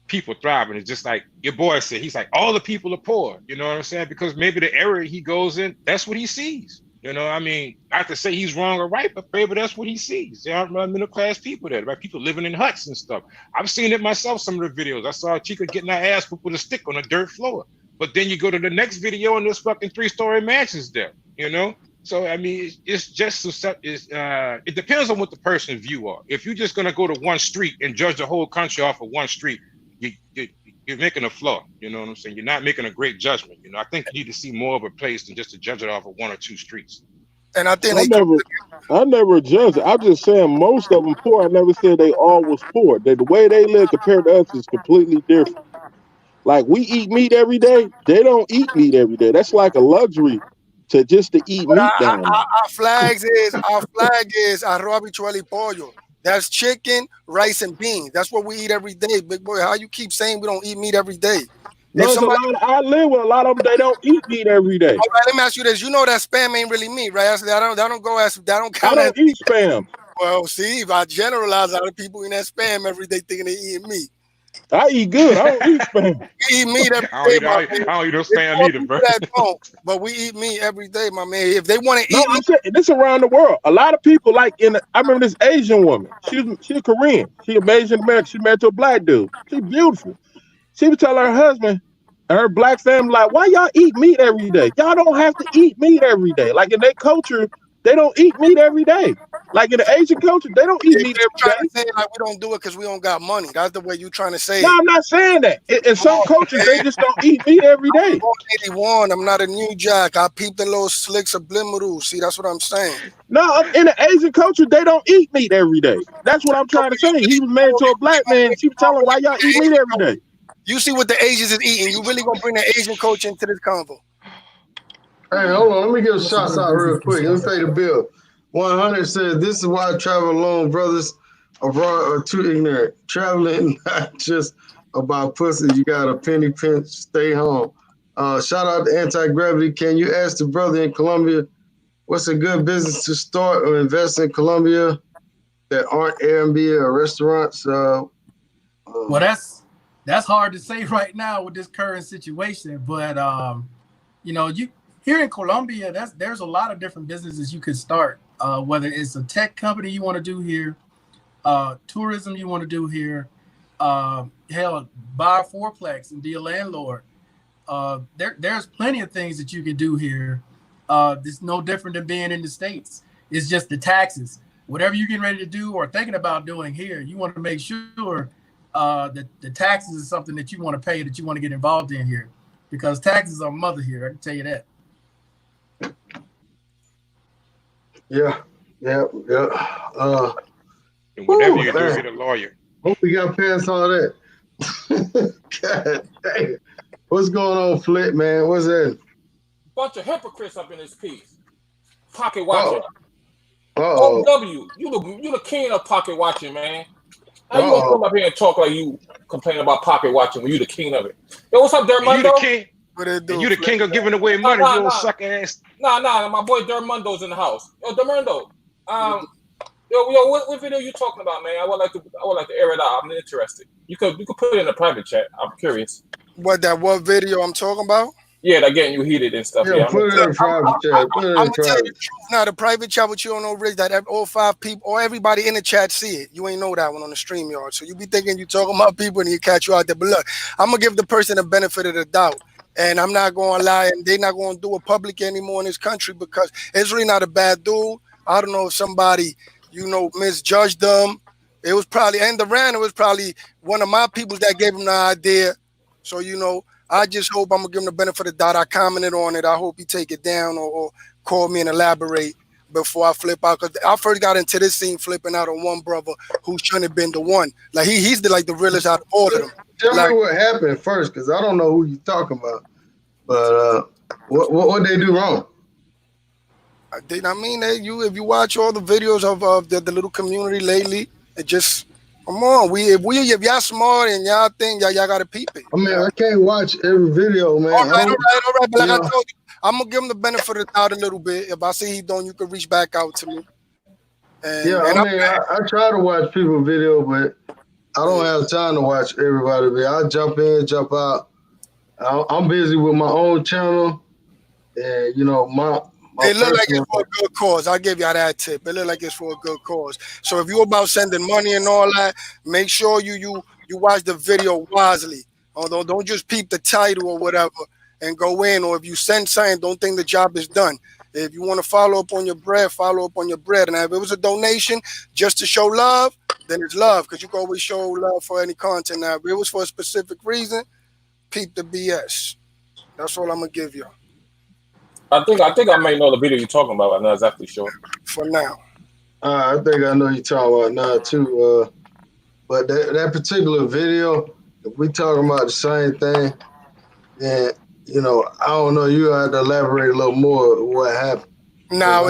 people thriving. It's just like your boy said. He's like, all the people are poor. You know what I'm saying? Because maybe the area he goes in, that's what he sees. You know, I mean, not to say he's wrong or right, but maybe that's what he sees. There are middle class people there, right? People living in huts and stuff. I've seen it myself, some of the videos. I saw a chica getting her ass whooped with a stick on a dirt floor. But then you go to the next video and there's fucking 3-story mansions there, you know? So, I mean, it's just, it depends on what the person's view are. If you're just going to go to one street and judge the whole country off of one street, you're making a flaw, you know what I'm saying? You're not making a great judgment. You know, I think you need to see more of a place than just to judge it off of one or two streets. And I think I never judged it. I'm just saying most of them poor. I never said they all was poor. The way they live compared to us is completely different. Like we eat meat every day. They don't eat meat every day. That's like a luxury to eat meat down there. Our flag is arroz, habichuela y pollo. That's chicken, rice, and beans. That's what we eat every day. Big boy, how you keep saying we don't eat meat every day? No, I live with a lot of them. They don't eat meat every day. All right, let me ask you this. You know that spam ain't really meat, right? I don't go as that don't count. I don't eat spam. Well, see, if I generalize, a lot of people eat that spam every day thinking they eat meat. I eat good. I don't eat spam. We eat meat every day, my man. I don't eat no spam either, bro. But we eat meat every day, my man. If they want to eat meat, this around the world. A lot of people I remember this Asian woman. She's Korean. She Asian American. She married to a black dude. She's beautiful. She would tell her husband and her black family, like, why y'all eat meat every day? Y'all don't have to eat meat every day. Like in their culture, they don't eat meat every day. Like in the Asian culture, they don't eat meat every day. Say, like, we don't do it because we don't got money. That's the way you're trying to say it. No, I'm not saying that. In some cultures, they just don't eat meat every day. I'm 81. I'm not a new jack. I peep the little slick subliminal. See, that's what I'm saying. No, in the Asian culture, they don't eat meat every day. That's what I'm trying to say. He was married to a black man. She was telling him, why y'all eat meat every day? You see what the Asians is eating. You really gonna bring the Asian coach into this convo? Hey, hold on. Let me give a shout out real quick. Let me pay the bill. 100 says, this is why I travel alone, brothers abroad are too ignorant. Traveling not just about pussy. You got a penny pinch, stay home. Shout out to Anti-Gravity. Can you ask the brother in Colombia what's a good business to start or invest in Colombia that aren't Airbnb or restaurants? Well, that's hard to say right now with this current situation, but you know, here in Colombia, there's a lot of different businesses you could start. Whether it's a tech company you want to do here, tourism you want to do here, hell, buy a fourplex and be a landlord. There's plenty of things that you can do here. It's no different than being in the States. It's just the taxes. Whatever you're getting ready to do or thinking about doing here, you want to make sure that the taxes is something that you want to pay, that you want to get involved in here, because taxes are mother here. I can tell you that. Yeah. And whatever you do, get a lawyer. Hope we got past all that. God dang. What's going on, Flit, man? What's that? Bunch of hypocrites up in this piece. Pocket watching. Uh-oh. you the king of pocket watching, man. How you gonna come up here and talk like you complain about pocket watching when you the king of it? Yo, what's up, Dermundo? You the king of giving away money, you little suck ass. Nah, my boy Dermundo's in the house. Yo, Dermundo, what video you talking about, man? I would like to air it out. I'm interested. You could put it in a private chat. I'm curious. What video I'm talking about? Yeah, they're getting you heated and stuff. Yeah, put it in a private chat. I'm gonna tell you the truth. Now, the private chat, what you don't know, Rich, that all 5 people or everybody in the chat see it. You ain't know that one on the StreamYard. So you be thinking you talking about people and you catch you out there. But look, I'm gonna give the person the benefit of the doubt. And I'm not going to lie, and they're not going to do it public anymore in this country because it's really not a bad dude. I don't know if somebody, misjudged them It was probably, and Duran, it was probably one of my peoples that gave him the idea. So, you know, I just hope I'm going to give him the benefit of the doubt. I commented on it. I hope he take it down or call me and elaborate before I flip out. Because I first got into this scene flipping out on one brother who shouldn't have been the one. Like, he's the realest out of all of them. Tell me what happened first, because I don't know who you're talking about. But what they do wrong? I mean, if you watch all the videos of the little community lately, it just come on. If y'all smart and y'all think y'all gotta peep it. I mean, I can't watch every video, man. All right. But like I told you, I'm gonna give him the benefit of the doubt a little bit. If I see he don't, you can reach back out to me. I try to watch people's video, but I don't have time to watch everybody. But I jump in, jump out. I'm busy with my own channel, and you know it look like it's for a good cause. I'll give y'all that tip. It look like it's for a good cause. So if you're about sending money and all that, make sure you watch the video wisely. Although don't just peep the title or whatever and go in. Or if you send something, don't think the job is done. If you want to follow up on your bread, follow up on your bread. And if it was a donation just to show love, then it's love, because you can always show love for any content. Now, if it was for a specific reason, peep the BS. That's all I'm gonna give you. I think I may know the video you're talking about. I'm not exactly sure. For now. I think I know you're talking about now too. But that particular video, if we talking about the same thing, then you know, I don't know. You have to elaborate a little more what happened. Now,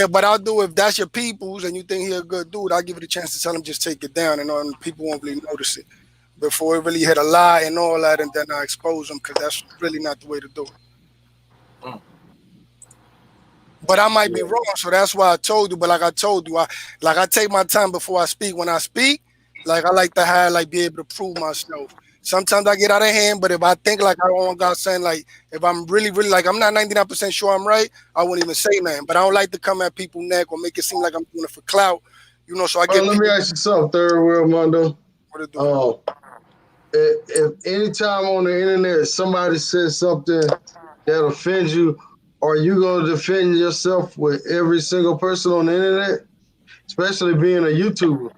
but I'll do, if that's your people's and you think he a good dude, I'll give you the chance to tell him just take it down, and people won't really notice it before it really hit a lie and all that, and then I expose them, because that's really not the way to do it. But I might be wrong, so that's why I told you. But like I told you, I take my time before I speak. When I speak, like I like to be able to prove myself. Sometimes I get out of hand, but if I think like I don't got saying, like if I'm really like I'm not 99% sure I'm right, I won't even say nothing. But I don't like to come at people's neck or make it seem like I'm doing it for clout, you know. So I get. Let me ask you something, Third World Mondo. What it do? If anytime on the internet somebody says something that offends you, are you going to defend yourself with every single person on the internet, especially being a YouTuber?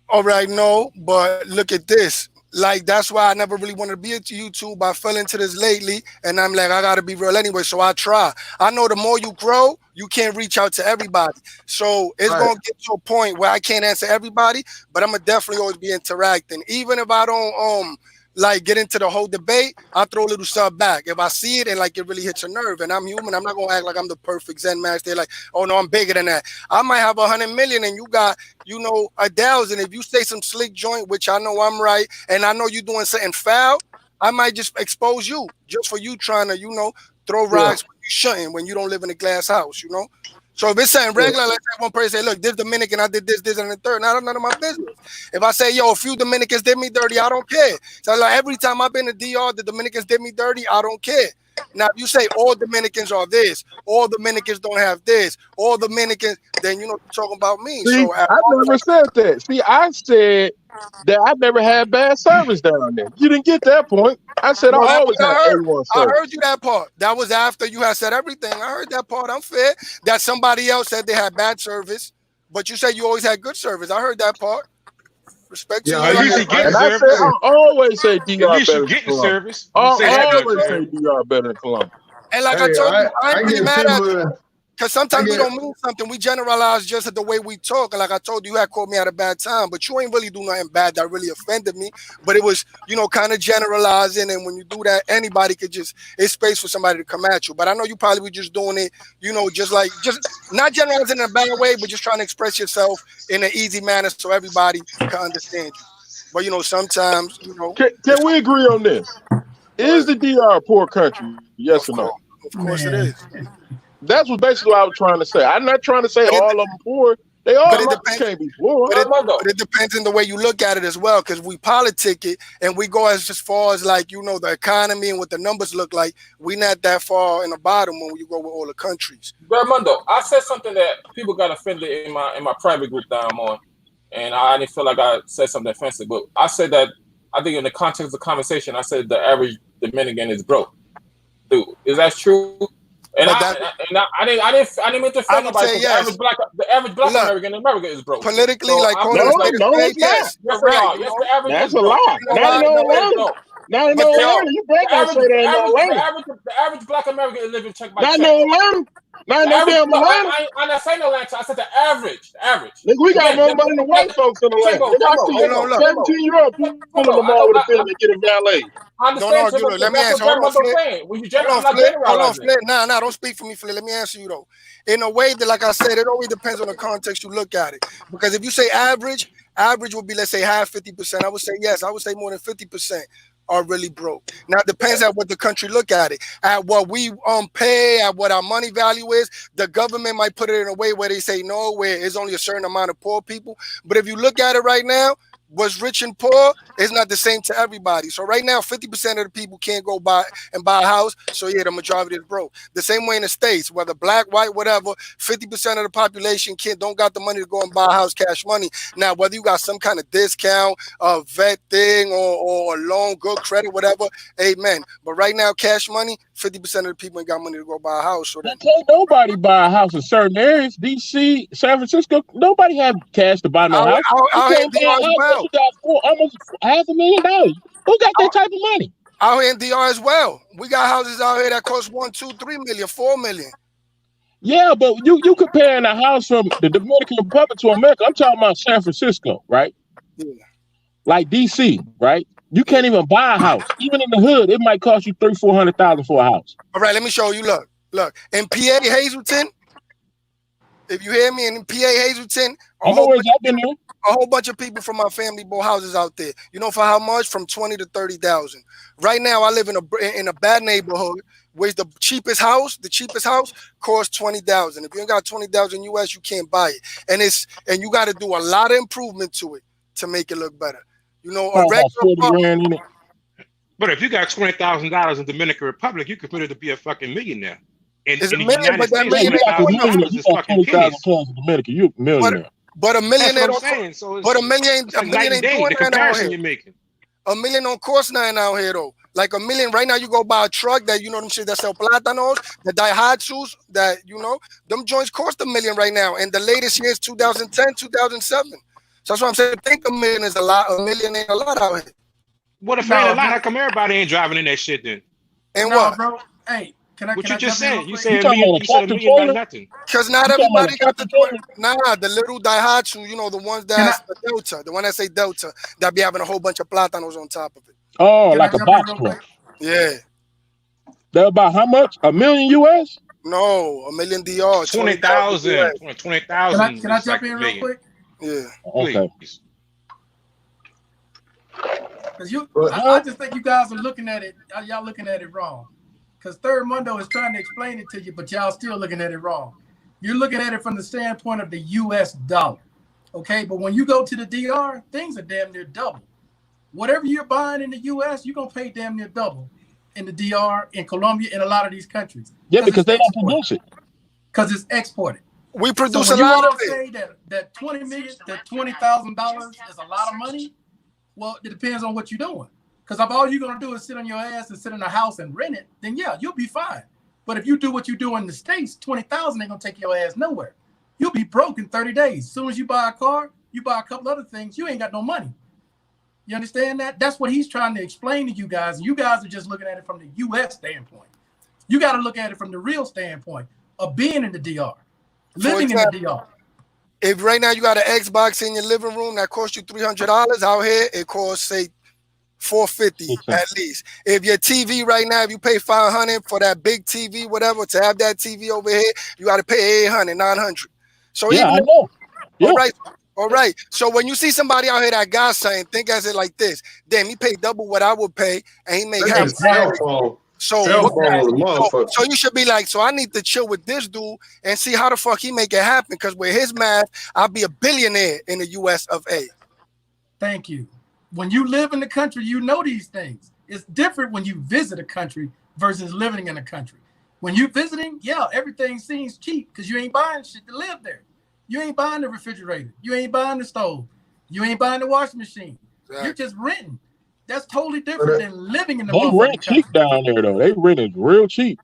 All right, no, but look at this. Like, that's why I never really wanted to be into YouTube. I fell into this lately, and I'm like, I got to be real anyway, so I try. I know the more you grow, you can't reach out to everybody. So it's going to get to a point where I can't answer everybody, but I'm going to definitely always be interacting. Even if I don't like get into the whole debate, I throw a little sub back. If I see it and like it really hits a nerve, and I'm human, I'm not gonna act like I'm the perfect Zen master. Like, oh no, I'm bigger than that. I might have 100 million and you got, you know, 1,000. If you say some slick joint, which I know I'm right, and I know you're doing something foul, I might just expose you just for you trying to, you know, throw rocks when you shouldn't, when you don't live in a glass house, you know. So if it's something regular, let's say one person say, look, this Dominican, I did this, and the third. Now, none of my business. If I say, yo, a few Dominicans did me dirty, I don't care. So like every time I've been to DR, the Dominicans did me dirty, I don't care. Now, if you say all Dominicans are this, all Dominicans don't have this, all Dominicans, then you know you're talking about me. See, so I never said that. See, I said that I never had bad service down there. You didn't get that point. I said I always had A1 service. I heard you that part. That was after you had said everything. I heard that part. I'm fair. That somebody else said they had bad service, but you said you always had good service. I heard that part. Respect to you. At least you get service. I always say DR at least better you getting than service. I always say DR better than Columbus. And like I told you, I ain't really mad at you. Because sometimes we don't mean something. We generalize just at the way we talk. And like I told you, you had caught me at a bad time, but you ain't really do nothing bad that really offended me. But it was, you know, kind of generalizing. And when you do that, anybody could just, it's space for somebody to come at you. But I know you probably were just doing it, you know, just not generalizing in a bad way, but just trying to express yourself in an easy manner so everybody can understand you. But, you know, sometimes, you know. Can we agree on this? Is the DR a poor country? Yes or no? Of course it is. That's what basically what I was trying to say. I'm not trying to say all of them poor. They all can't be poor. But it depends on the way you look at it as well, because we politic it and we go as far as like, you know, the economy and what the numbers look like. We not that far in the bottom when you go with all the countries. Armando, I said something that people got offended in my private group that I'm on, and I didn't feel like I said something offensive, but I said that I think in the context of the conversation, I said the average Dominican is broke. Dude, is that true? And I didn't mean to offend nobody because yes. the average black American in America is broke. Politically, so like calling it's yes, not. they are. Yes, the average That's is a broke. lie. Not in Atlanta. Not in Atlanta. You better not say that in Atlanta. The average black American is living check by check. Not in Atlanta. Not in no damn Atlanta. I'm not saying Atlanta. I said the average. Nigga, we got more money than white folks in Atlanta. Hold on, 17-year-old pulling them all with a film and get a valet. I understand. Don't argue. Let me answer. Hold on, Flip. Nah, don't speak for me, Flip. Let me answer you though. In a way that, like I said, it always depends on the context you look at it. Because if you say average would be, let's say, half 50%. I would say yes. I would say more than 50% are really broke. Now it depends at what the country look at it. At what we pay, at what our money value is. The government might put it in a way where they say no, where there's only a certain amount of poor people. But if you look at it right now, what's rich and poor is not the same to everybody. So right now, 50% of the people can't go buy a house. So yeah, the majority is broke. The same way in the States, whether black, white, whatever, 50% of the population don't got the money to go and buy a house, cash money. Now, whether you got some kind of discount, a vet thing, or a loan, good credit, whatever, amen. But right now, cash money, 50% of the people ain't got money to go buy a house. So that can't nobody buy a house in certain areas. DC, San Francisco, nobody have cash to buy no house. You got almost $500,000. Who got that type of money? Out here in DR as well. We got houses out here that cost $1, $2, $3 million, $4 million. Yeah, but you comparing a house from the Dominican Republic to America. I'm talking about San Francisco, right? Yeah. Like DC, right? You can't even buy a house. Even in the hood, it might cost you $300,000-$400,000 for a house. All right, let me show you. Look. In PA Hazleton, if you hear me, in PA Hazleton, a whole bunch of people from my family bought houses out there. You know for how much? From 20 to 30,000. Right now, I live in a bad neighborhood where the cheapest house costs 20,000. If you ain't got 20,000 US, you can't buy it, and you got to do a lot of improvement to it to make it look better. You know, a regular. But if you got $20,000 in Dominican Republic, you consider to be a fucking millionaire. It's a million, but that million $20,000 is fucking pennies. You a millionaire. But a million ain't a million ain't doing nothing out here. You're making. A million don't cost nothing out here though. Like a million right now, you go buy a truck that them shit that sell plátanos, the Daihatsus, that them joints cost $1 million right now. And the latest year is 2010, 2007. So that's what I'm saying. I think $1 million is a lot. $1 million ain't a lot out here. What if it ain't a lot? How come everybody ain't driving in that shit then? And what, bro? Hey. What you just said? You said $1 million got nothing. Because not everybody got the little Daihatsu, the ones that's the Delta, the one that say Delta, that be having a whole bunch of plátanos on top of it. Oh, like a box truck. Yeah. They're about how much? $1 million US? No, $1 million DR. 20,000. 20,000. Can I jump in real quick? Yeah. Okay. Because I just think you guys are looking at it. Y'all looking at it wrong. Because Third Mundo is trying to explain it to you, but y'all still looking at it wrong. You're looking at it from the standpoint of the US dollar. Okay, but when you go to the DR, things are damn near double. Whatever you're buying in the US, you're gonna pay damn near double in the DR, in Colombia, in a lot of these countries. Yeah, because they don't produce it. Because it's exported. We produce a lot of it. Say that $20,000 is a lot of money. Well, it depends on what you're doing. Because if all you're going to do is sit on your ass and sit in a house and rent it, then yeah, you'll be fine. But if you do what you do in the States, 20,000 ain't going to take your ass nowhere. You'll be broke in 30 days. As soon as you buy a car, you buy a couple other things, you ain't got no money. You understand that? That's what he's trying to explain to you guys. You guys are just looking at it from the U.S. standpoint. You got to look at it from the real standpoint of being in the DR, living in the DR. If right now you got an Xbox in your living room that costs you $300, out here it costs, say, $450 at least. If your TV right now, if you pay $500 for that big TV, whatever, to have that TV over here, you got to pay $800, $900. So yeah, I know. Yeah. All right. So when you see somebody out here that got something, think as it like this. Damn, he paid double what I would pay, and he made half. So you should be like, so I need to chill with this dude and see how the fuck he make it happen. Because with his math, I'll be a billionaire in the US of A. Thank you. When you live in the country, you know these things. It's different when you visit a country versus living in a country. When you're visiting, yeah, everything seems cheap because you ain't buying shit to live there. You ain't buying the refrigerator. You ain't buying the stove. You ain't buying the washing machine. Exactly. You're just renting. That's totally different than living in the They rent cheap down there, though. They rent it real cheap.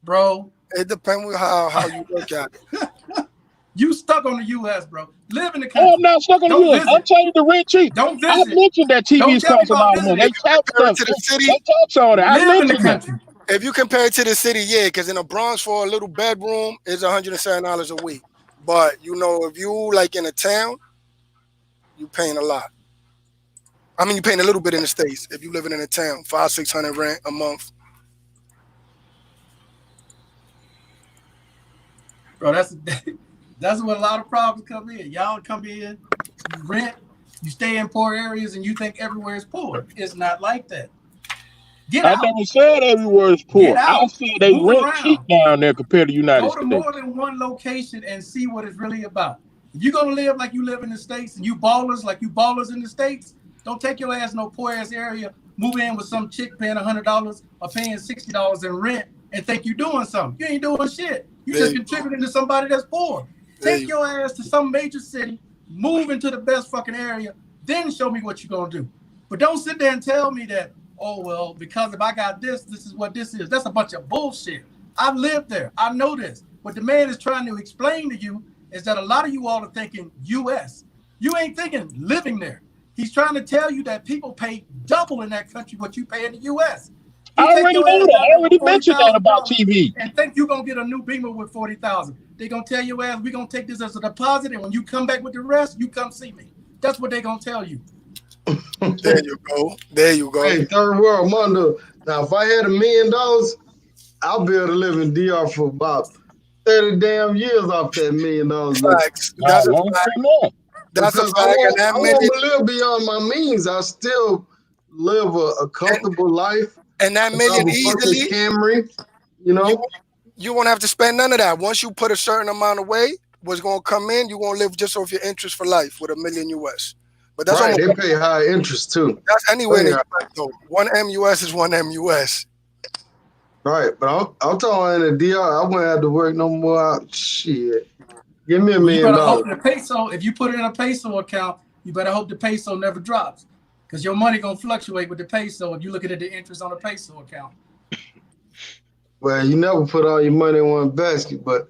Bro, It depends on how you look at it. You stuck on the U.S., bro. Live in the country. Oh, I'm not stuck on the U.S. I'm telling you the rent cheap. Don't visit. I mentioned that TVs cost a lot of money. They tax them. They tax on it. I mentioned that. If you compare it to the city, yeah, because in the Bronx for a little bedroom is $107 a week. But you know, if you like in a town, you paying a lot. I mean, you paying a little bit in the States. If you living in a town, $500-600 rent a month. Bro, that's where a lot of problems come in. Y'all come in, you rent, you stay in poor areas, and you think everywhere is poor. It's not like that. I never said everywhere is poor. I said they rent cheap down there compared to United States. Go to more than one location and see what it's really about. If you're gonna live like you live in the States and you ballers like you ballers in the States, don't take your ass no poor ass area, move in with some chick paying $100 or paying $60 in rent and think you're doing something. You ain't doing shit. You just contributing to somebody that's poor. Take your ass to some major city, move into the best fucking area, then show me what you're gonna do. But don't sit there and tell me that, oh, well, because if I got this, this is what this is. That's a bunch of bullshit. I've lived there. I know this. What the man is trying to explain to you is that a lot of you all are thinking U.S. You ain't thinking living there. He's trying to tell you that people pay double in that country what you pay in the U.S. I already know that. I already mentioned that about TV. And think you're going to get a new Beamer with $40,000. They're going to tell your ass, we're going to take this as a deposit, and when you come back with the rest, you come see me. That's what they're going to tell you. There you go. There you go. Hey, third world wonder. Now, if I had $1 million, I'll be able to live in DR for about 30 damn years off that $1 million. Facts. That's a fact. That's a fact. I won't live beyond my means. I still live a comfortable life. And that million easily, Camry, you know, you won't have to spend none of that. Once you put a certain amount away, what's going to come in, you're going to live just off your interest for life with $1 million US. But that's right. They pay high interest too. That's anywhere in the US, though. $1 MUS is $1 MUS. Right, but I'm talking in the DR. I wouldn't have to work no more. Shit, give me $1 million. You better hope the peso. If you put it in a peso account, you better hope the peso never drops, because your money gonna fluctuate with the peso if you looking at the interest on a peso account. Well, you never put all your money in one basket, but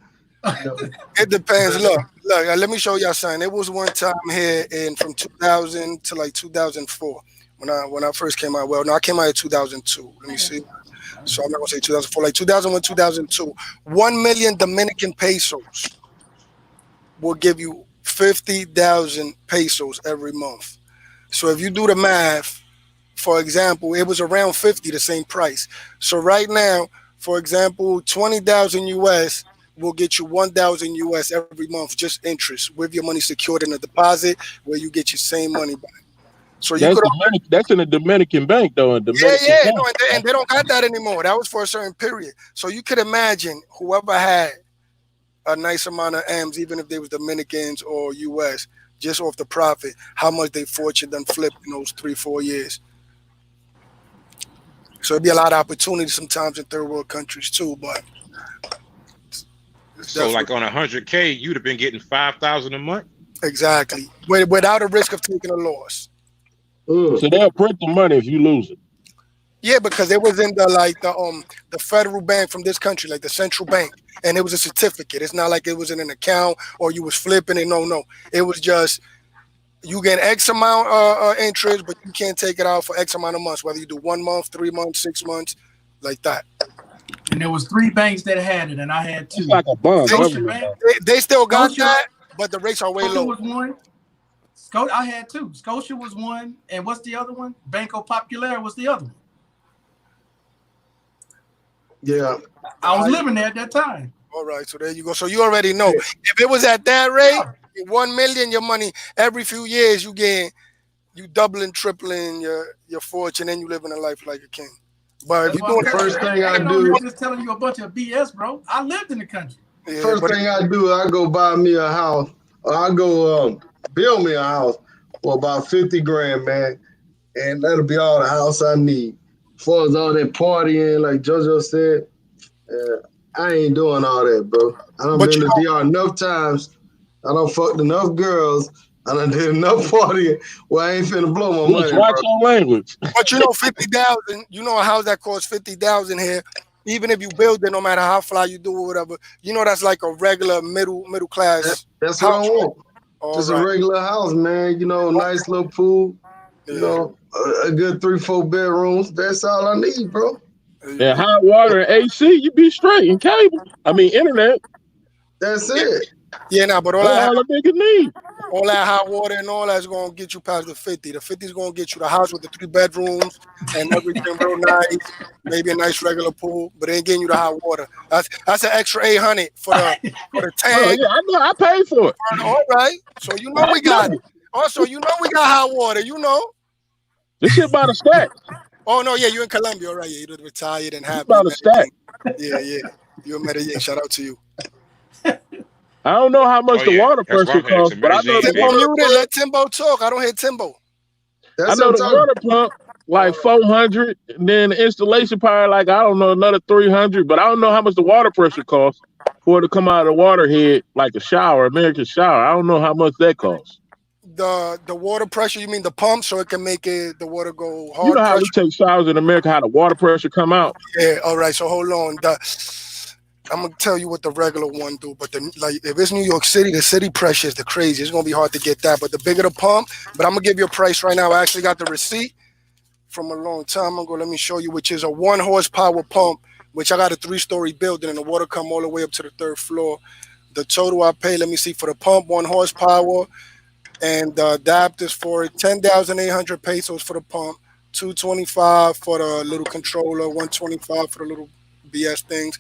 it depends. Look, let me show y'all something. It was one time here from 2000 to like 2004 when I first came out. Well, no, I came out in 2002. Let me see. So I'm not gonna say 2004, like 2001, 2002. 1 million Dominican pesos will give you 50,000 pesos every month. So if you do the math, for example, it was around 50, the same price. So right now, for example, 20,000 US will get you 1,000 US every month, just interest, with your money secured in a deposit where you get your same money back. So you that's in a Dominican bank, though. And they don't got that anymore. That was for a certain period. So you could imagine whoever had a nice amount of M's, even if they was Dominicans or US, just off the profit, how much they fortune done flipped in those 3-4 years. So it'd be a lot of opportunity sometimes in third world countries too, but. So like on 100K, you'd have been getting 5,000 a month. Exactly, without a risk of taking a loss. So they'll print the money if you lose it. Yeah, because it was in the federal bank from this country, like the central bank, and it was a certificate. It's not like it was in an account or you was flipping it. No, it was just you get X amount of interest, but you can't take it out for X amount of months, whether you do 1 month, 3 months, 6 months, like that. And there was 3 banks that had it, and I had 2. It's like a bond. They still got that, but the rates are way low. Was one. I had 2. Scotia was one, and what's the other one? Banco Popular was the other one. Yeah, I was living there at that time. All right, so there you go. So you already know if it was at that rate, 1 million, your money every few years you doubling, tripling your fortune, and you living a life like a king. But if you doing the first thing I do, I'm just telling you a bunch of BS, bro. I lived in the country. Yeah, first thing I do, I go buy me a house, or I go build me a house for about 50 grand, man, and that'll be all the house I need. As far as all that partying, like JoJo said, I ain't doing all that, bro. I done been to DR enough times. I done fucked enough girls. I done did enough partying where I ain't finna blow my money. Watch your language. But 50,000, you know a house that costs 50,000 here, even if you build it, no matter how fly you do or whatever, you know that's like a regular middle class. That's what I want. Just right. a regular house, man. You know, nice little pool. Yeah. You know, a good 3-4 bedrooms. That's all I need, bro. And hot water and AC, you be straight. And cable. I mean, internet. That's it. Yeah, nah, but all a nigga need. All that hot water and all that's gonna get you past the 50. The 50 is gonna get you the house with the 3 bedrooms and everything real nice. Maybe a nice regular pool, but it ain't getting you the hot water. That's an extra 800 for the tank. Oh, yeah, I know. I paid for it. All right, so you know we got it. Also, you know we got hot water. You know. This shit by the stack. Oh no, yeah, you in Colombia, all right? Yeah, you're retired and happy. By the stack. Yeah. You a Medellin. Shout out to you. I don't know how much the water pressure costs, but I know Timbo muted. Let Timbo talk. I don't hear Timbo. I know the water pump like 400, and then the installation power like I don't know another 300, but I don't know how much the water pressure costs for it to come out of the water head like a shower, American shower. I don't know how much that costs. The water pressure, you mean the pump, so it can make the water go hard? You know how we take showers in America, how the water pressure come out? Yeah. All right. So hold on. I'm gonna tell you what the regular one do, but if it's New York City, the city pressure is the crazy. It's gonna be hard to get that. But the bigger the pump, but I'm gonna give you a price right now. I actually got the receipt from a long time ago. Let me show you, which is a 1 horsepower pump, which I got a 3-story building, and the water come all the way up to the 3rd floor. The total I pay, let me see, for the pump, 1 horsepower, and the adapters for it, 10,800 pesos for the pump, 225 for the little controller, 125 for the little BS things.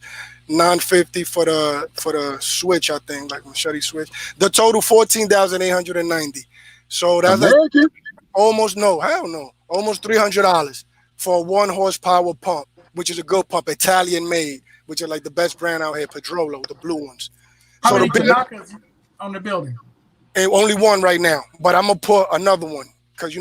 950 for the switch, I think, like machete switch. The total 14,890. So that's American? like almost almost $300 for a 1 horsepower pump, which is a good pump, Italian made, which are like the best brand out here, Pedrolo, the blue ones. How many Tanakas on the building? And only 1 right now, but I'm gonna put another one because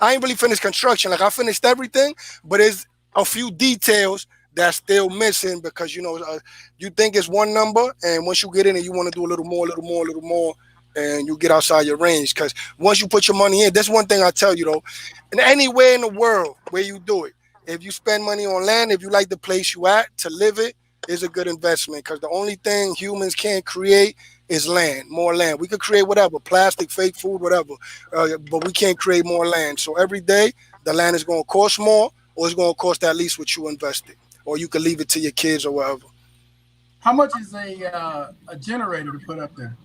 I ain't really finished construction. Like I finished everything, but there's a few details that's still missing because you think it's one number, and once you get in it, you want to do a little more, and you get outside your range. Because once you put your money in, that's one thing I tell you though, and anywhere in the world where you do it, if you spend money on land, if you like the place you at to live it, is a good investment. Because the only thing humans can't create is land, more land. We could create whatever, plastic, fake food, whatever, but we can't create more land. So every day, the land is going to cost more, or it's going to cost at least what you invested. Or you can leave it to your kids or whatever. How much is a generator to put up there?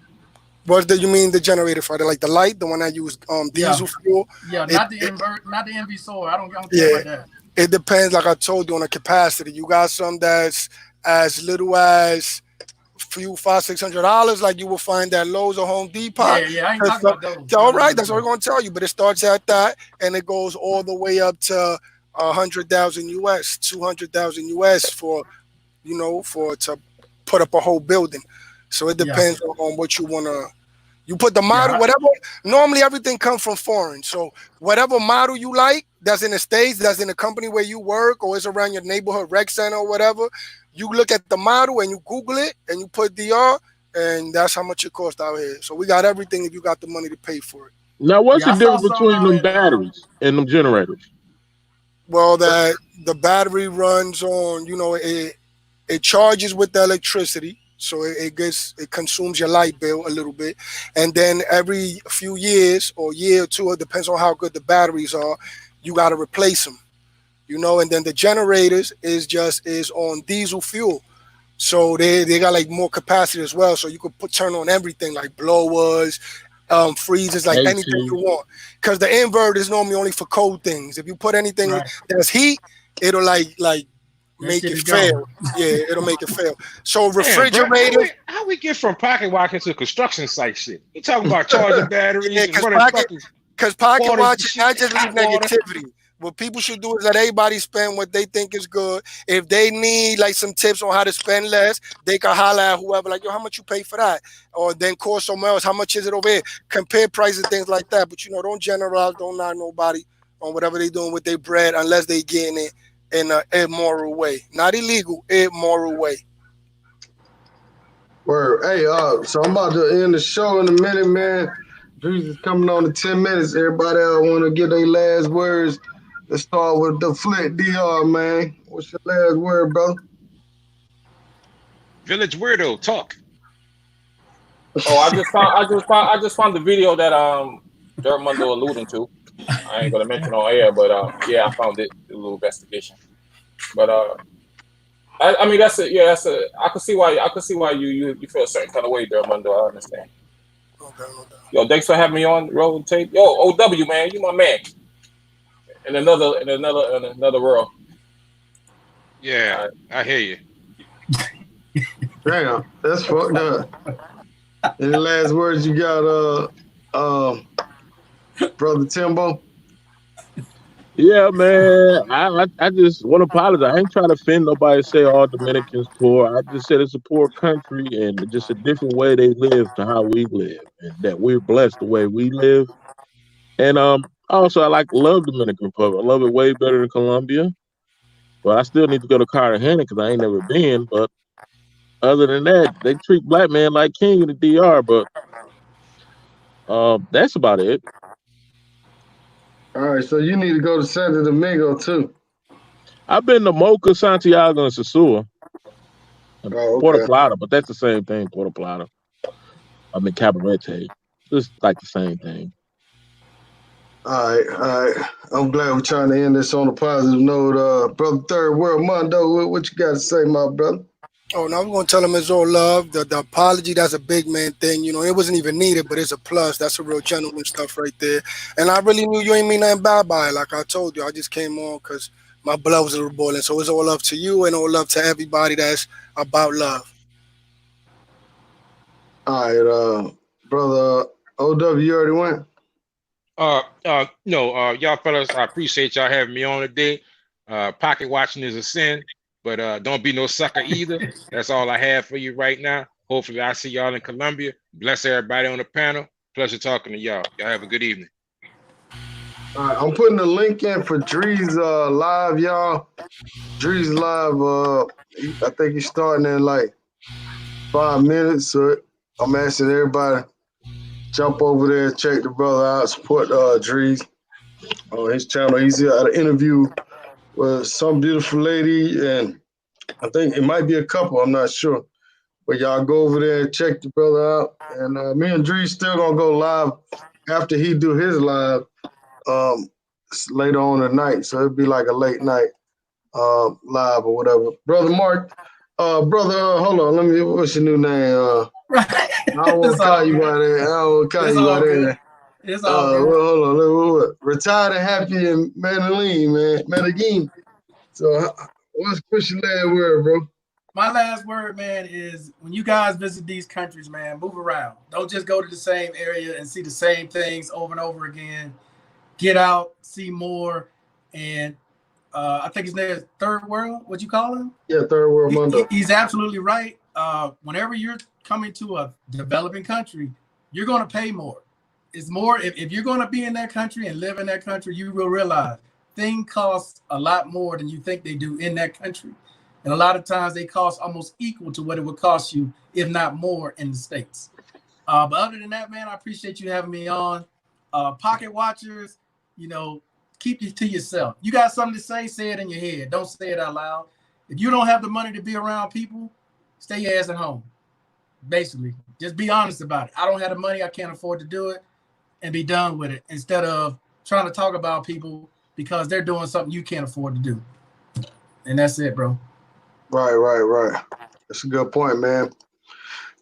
What do you mean the generator for? Like the light, the one that use diesel fuel? Yeah, not the NV solar. I don't care about that. It depends, like I told you, on the capacity. You got some that's as little as $500-$600, like you will find at Lowe's or Home Depot. Yeah, I ain't talking about those. All right, that's what we're going to tell you. But it starts at that, and it goes all the way up to 100,000 US, 200,000 US for to put up a whole building. So it depends on what you want to. You put the model, whatever. Normally everything comes from foreign. So whatever model you like, that's in the States, that's in the company where you work, or is around your neighborhood rec center or whatever. You look at the model and you Google it and you put DR, and that's how much it costs out here. So we got everything if you got the money to pay for it. Now, what's the difference between them batteries and them generators? Well, that the battery runs on, it charges with the electricity, so it consumes your light bill a little bit, and then every few years or year or two, it depends on how good the batteries are, you got to replace them, and then the generators is on diesel fuel, so they got like more capacity as well, so you could turn on everything like blowers, freezers, like anything you want, because the inverter is normally only for cold things. If you put anything that's heat, it'll like make it fail. Yeah, it'll make it fail. So refrigerator. How we get from pocket watching to construction site shit? You talking about charging batteries and running because pocket watching not just leave negativity. What people should do is let everybody spend what they think is good. If they need like some tips on how to spend less, they can holler at whoever, like, yo, how much you pay for that? Or then call somewhere else, how much is it over here? Compare prices, things like that. But, don't generalize, don't knock nobody on whatever they doing with their bread unless they getting it in an immoral way. Not illegal, immoral way. Word. Hey, so I'm about to end the show in a minute, man. Drees is coming on in 10 minutes. Everybody want to get their last words. Let's start with the Flint DR, man. What's your last word, brother? Village Weirdo, talk. Oh, I just found the video that Dirt Mundo alluding to. I ain't gonna mention on air, but yeah, I found it. A little investigation. But I mean that's it. Yeah, that's a. I can see why you feel a certain kind of way, Dirt Mundo. I understand. No doubt. Yo, thanks for having me on Roll Tape. Yo, OW man, you my man. In another world. Yeah, I hear you. Damn, that's fucked up. Any last words you got, Brother Timbo? Yeah, man. I just want to apologize. I ain't trying to offend nobody. Say all Dominicans poor. I just said it's a poor country and just a different way they live to how we live, and that we're blessed the way we live. And also I love Dominican Republic. I love it way better than Colombia. But I still need to go to Cartagena because I ain't never been. But other than that, they treat black man like king in the DR. But that's about it. All right, so you need to go to Santo Domingo too. I've been to Mocha, Santiago, and Sosua. And Oh, Puerto okay. Plata, but that's the same thing, Puerto Plata. I mean, Cabarete. Just like the same thing. All right. I'm glad we're trying to end this on a positive note. Brother Third World Mondo, what you got to say, my brother? Oh, now we're going to tell him it's all love. The apology, that's a big man thing. You know, it wasn't even needed, but it's a plus. That's a real gentleman stuff right there. And I really knew you ain't mean nothing bad by it. Like I told you, I just came on because my blood was a little boiling. So it's all love to you and all love to everybody that's about love. All right, Brother OW, you already went? No, y'all fellas, I appreciate y'all having me on today. Pocket watching is a sin, but don't be no sucker either. That's all I have for you right now. Hopefully I see y'all in Colombia. Bless everybody on the panel. Pleasure talking to y'all. Y'all have a good evening. All right, I'm putting the link in for Dre's live, y'all. Dre's live, I think he's starting in like 5 minutes. So I'm asking everybody jump over there, check the brother out, support Dre's on his channel. He's at an interview with some beautiful lady, and I think it might be a couple, I'm not sure. But y'all go over there and check the brother out. And me and Dre's still gonna go live after he do his live later on tonight. So it'll be like a late night live or whatever. Brother Mark, hold on, let me, what's your new name? I don't want to call you by that. It's all good. Well, hold on. Retired and happy in Medellin. So what's your last word, bro? My last word, man, is when you guys visit these countries, man, move around. Don't just go to the same area and see the same things over and over again. Get out, see more. And I think his name is Third World. What you call him? Yeah, Third World Mondo. He's absolutely right. Whenever you're coming to a developing country, you're going to pay more. It's more if you're going to be in that country and live in that country, you will realize things cost a lot more than you think they do in that country. And a lot of times they cost almost equal to what it would cost you, if not more, in the States. But other than that, man, I appreciate you having me on. Pocket watchers, you know, keep it to yourself. You got something to say it in your head. Don't say it out loud. If you don't have the money to be around people, stay your ass at home. Basically, just be honest about it. I don't have the money. I can't afford to do it, and be done with it instead of trying to talk about people because they're doing something you can't afford to do. And that's it, bro. Right. That's a good point, man.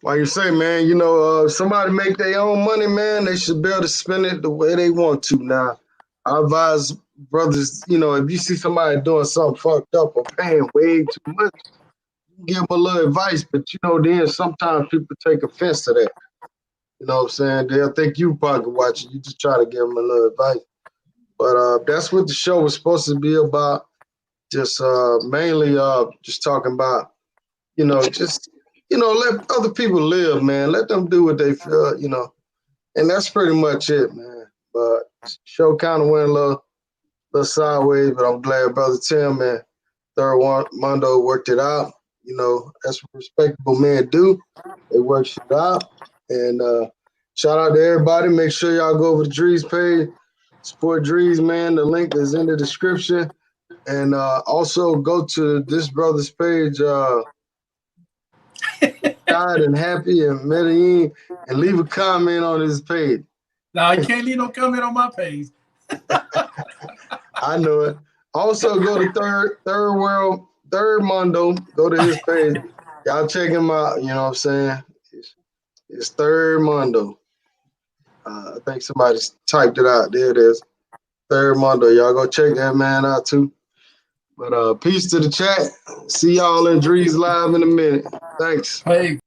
Like you say, man, you know, somebody make their own money, man, they should be able to spend it the way they want to. Now, I advise brothers, you know, if you see somebody doing something fucked up or paying way too much, give them a little advice. But, you know, then sometimes people take offense to that. You know what I'm saying? They'll think you pocket watching. You just try to give them a little advice. But that's what the show was supposed to be about. Just mainly just talking about, you know, just, you know, let other people live, man. Let them do what they feel, you know. And that's pretty much it, man. But show kind of went a little sideways, but I'm glad Brother Tim and Third Mondo worked it out. You know, that's what respectable men do. They work shit out. And shout out to everybody. Make sure y'all go over to Dre's page. Support Dre's, man. The link is in the description. And also go to this brother's page, retired and happy in Medellin, and leave a comment on his page. No, you can't leave no comment on my page. I know it. Also, go to Third Mundo. Go to his page. Y'all check him out. You know what I'm saying? It's Third Mundo. I think somebody typed it out. There it is. Third Mundo. Y'all go check that man out too. But peace to the chat. See y'all in Drees Live in a minute. Thanks. Hey.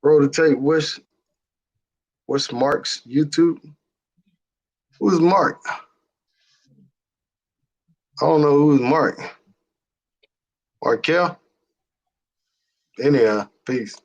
Roll the tape. What's Mark's YouTube? Who's Mark? I don't know who's Mark. Markel? Anyhow, peace.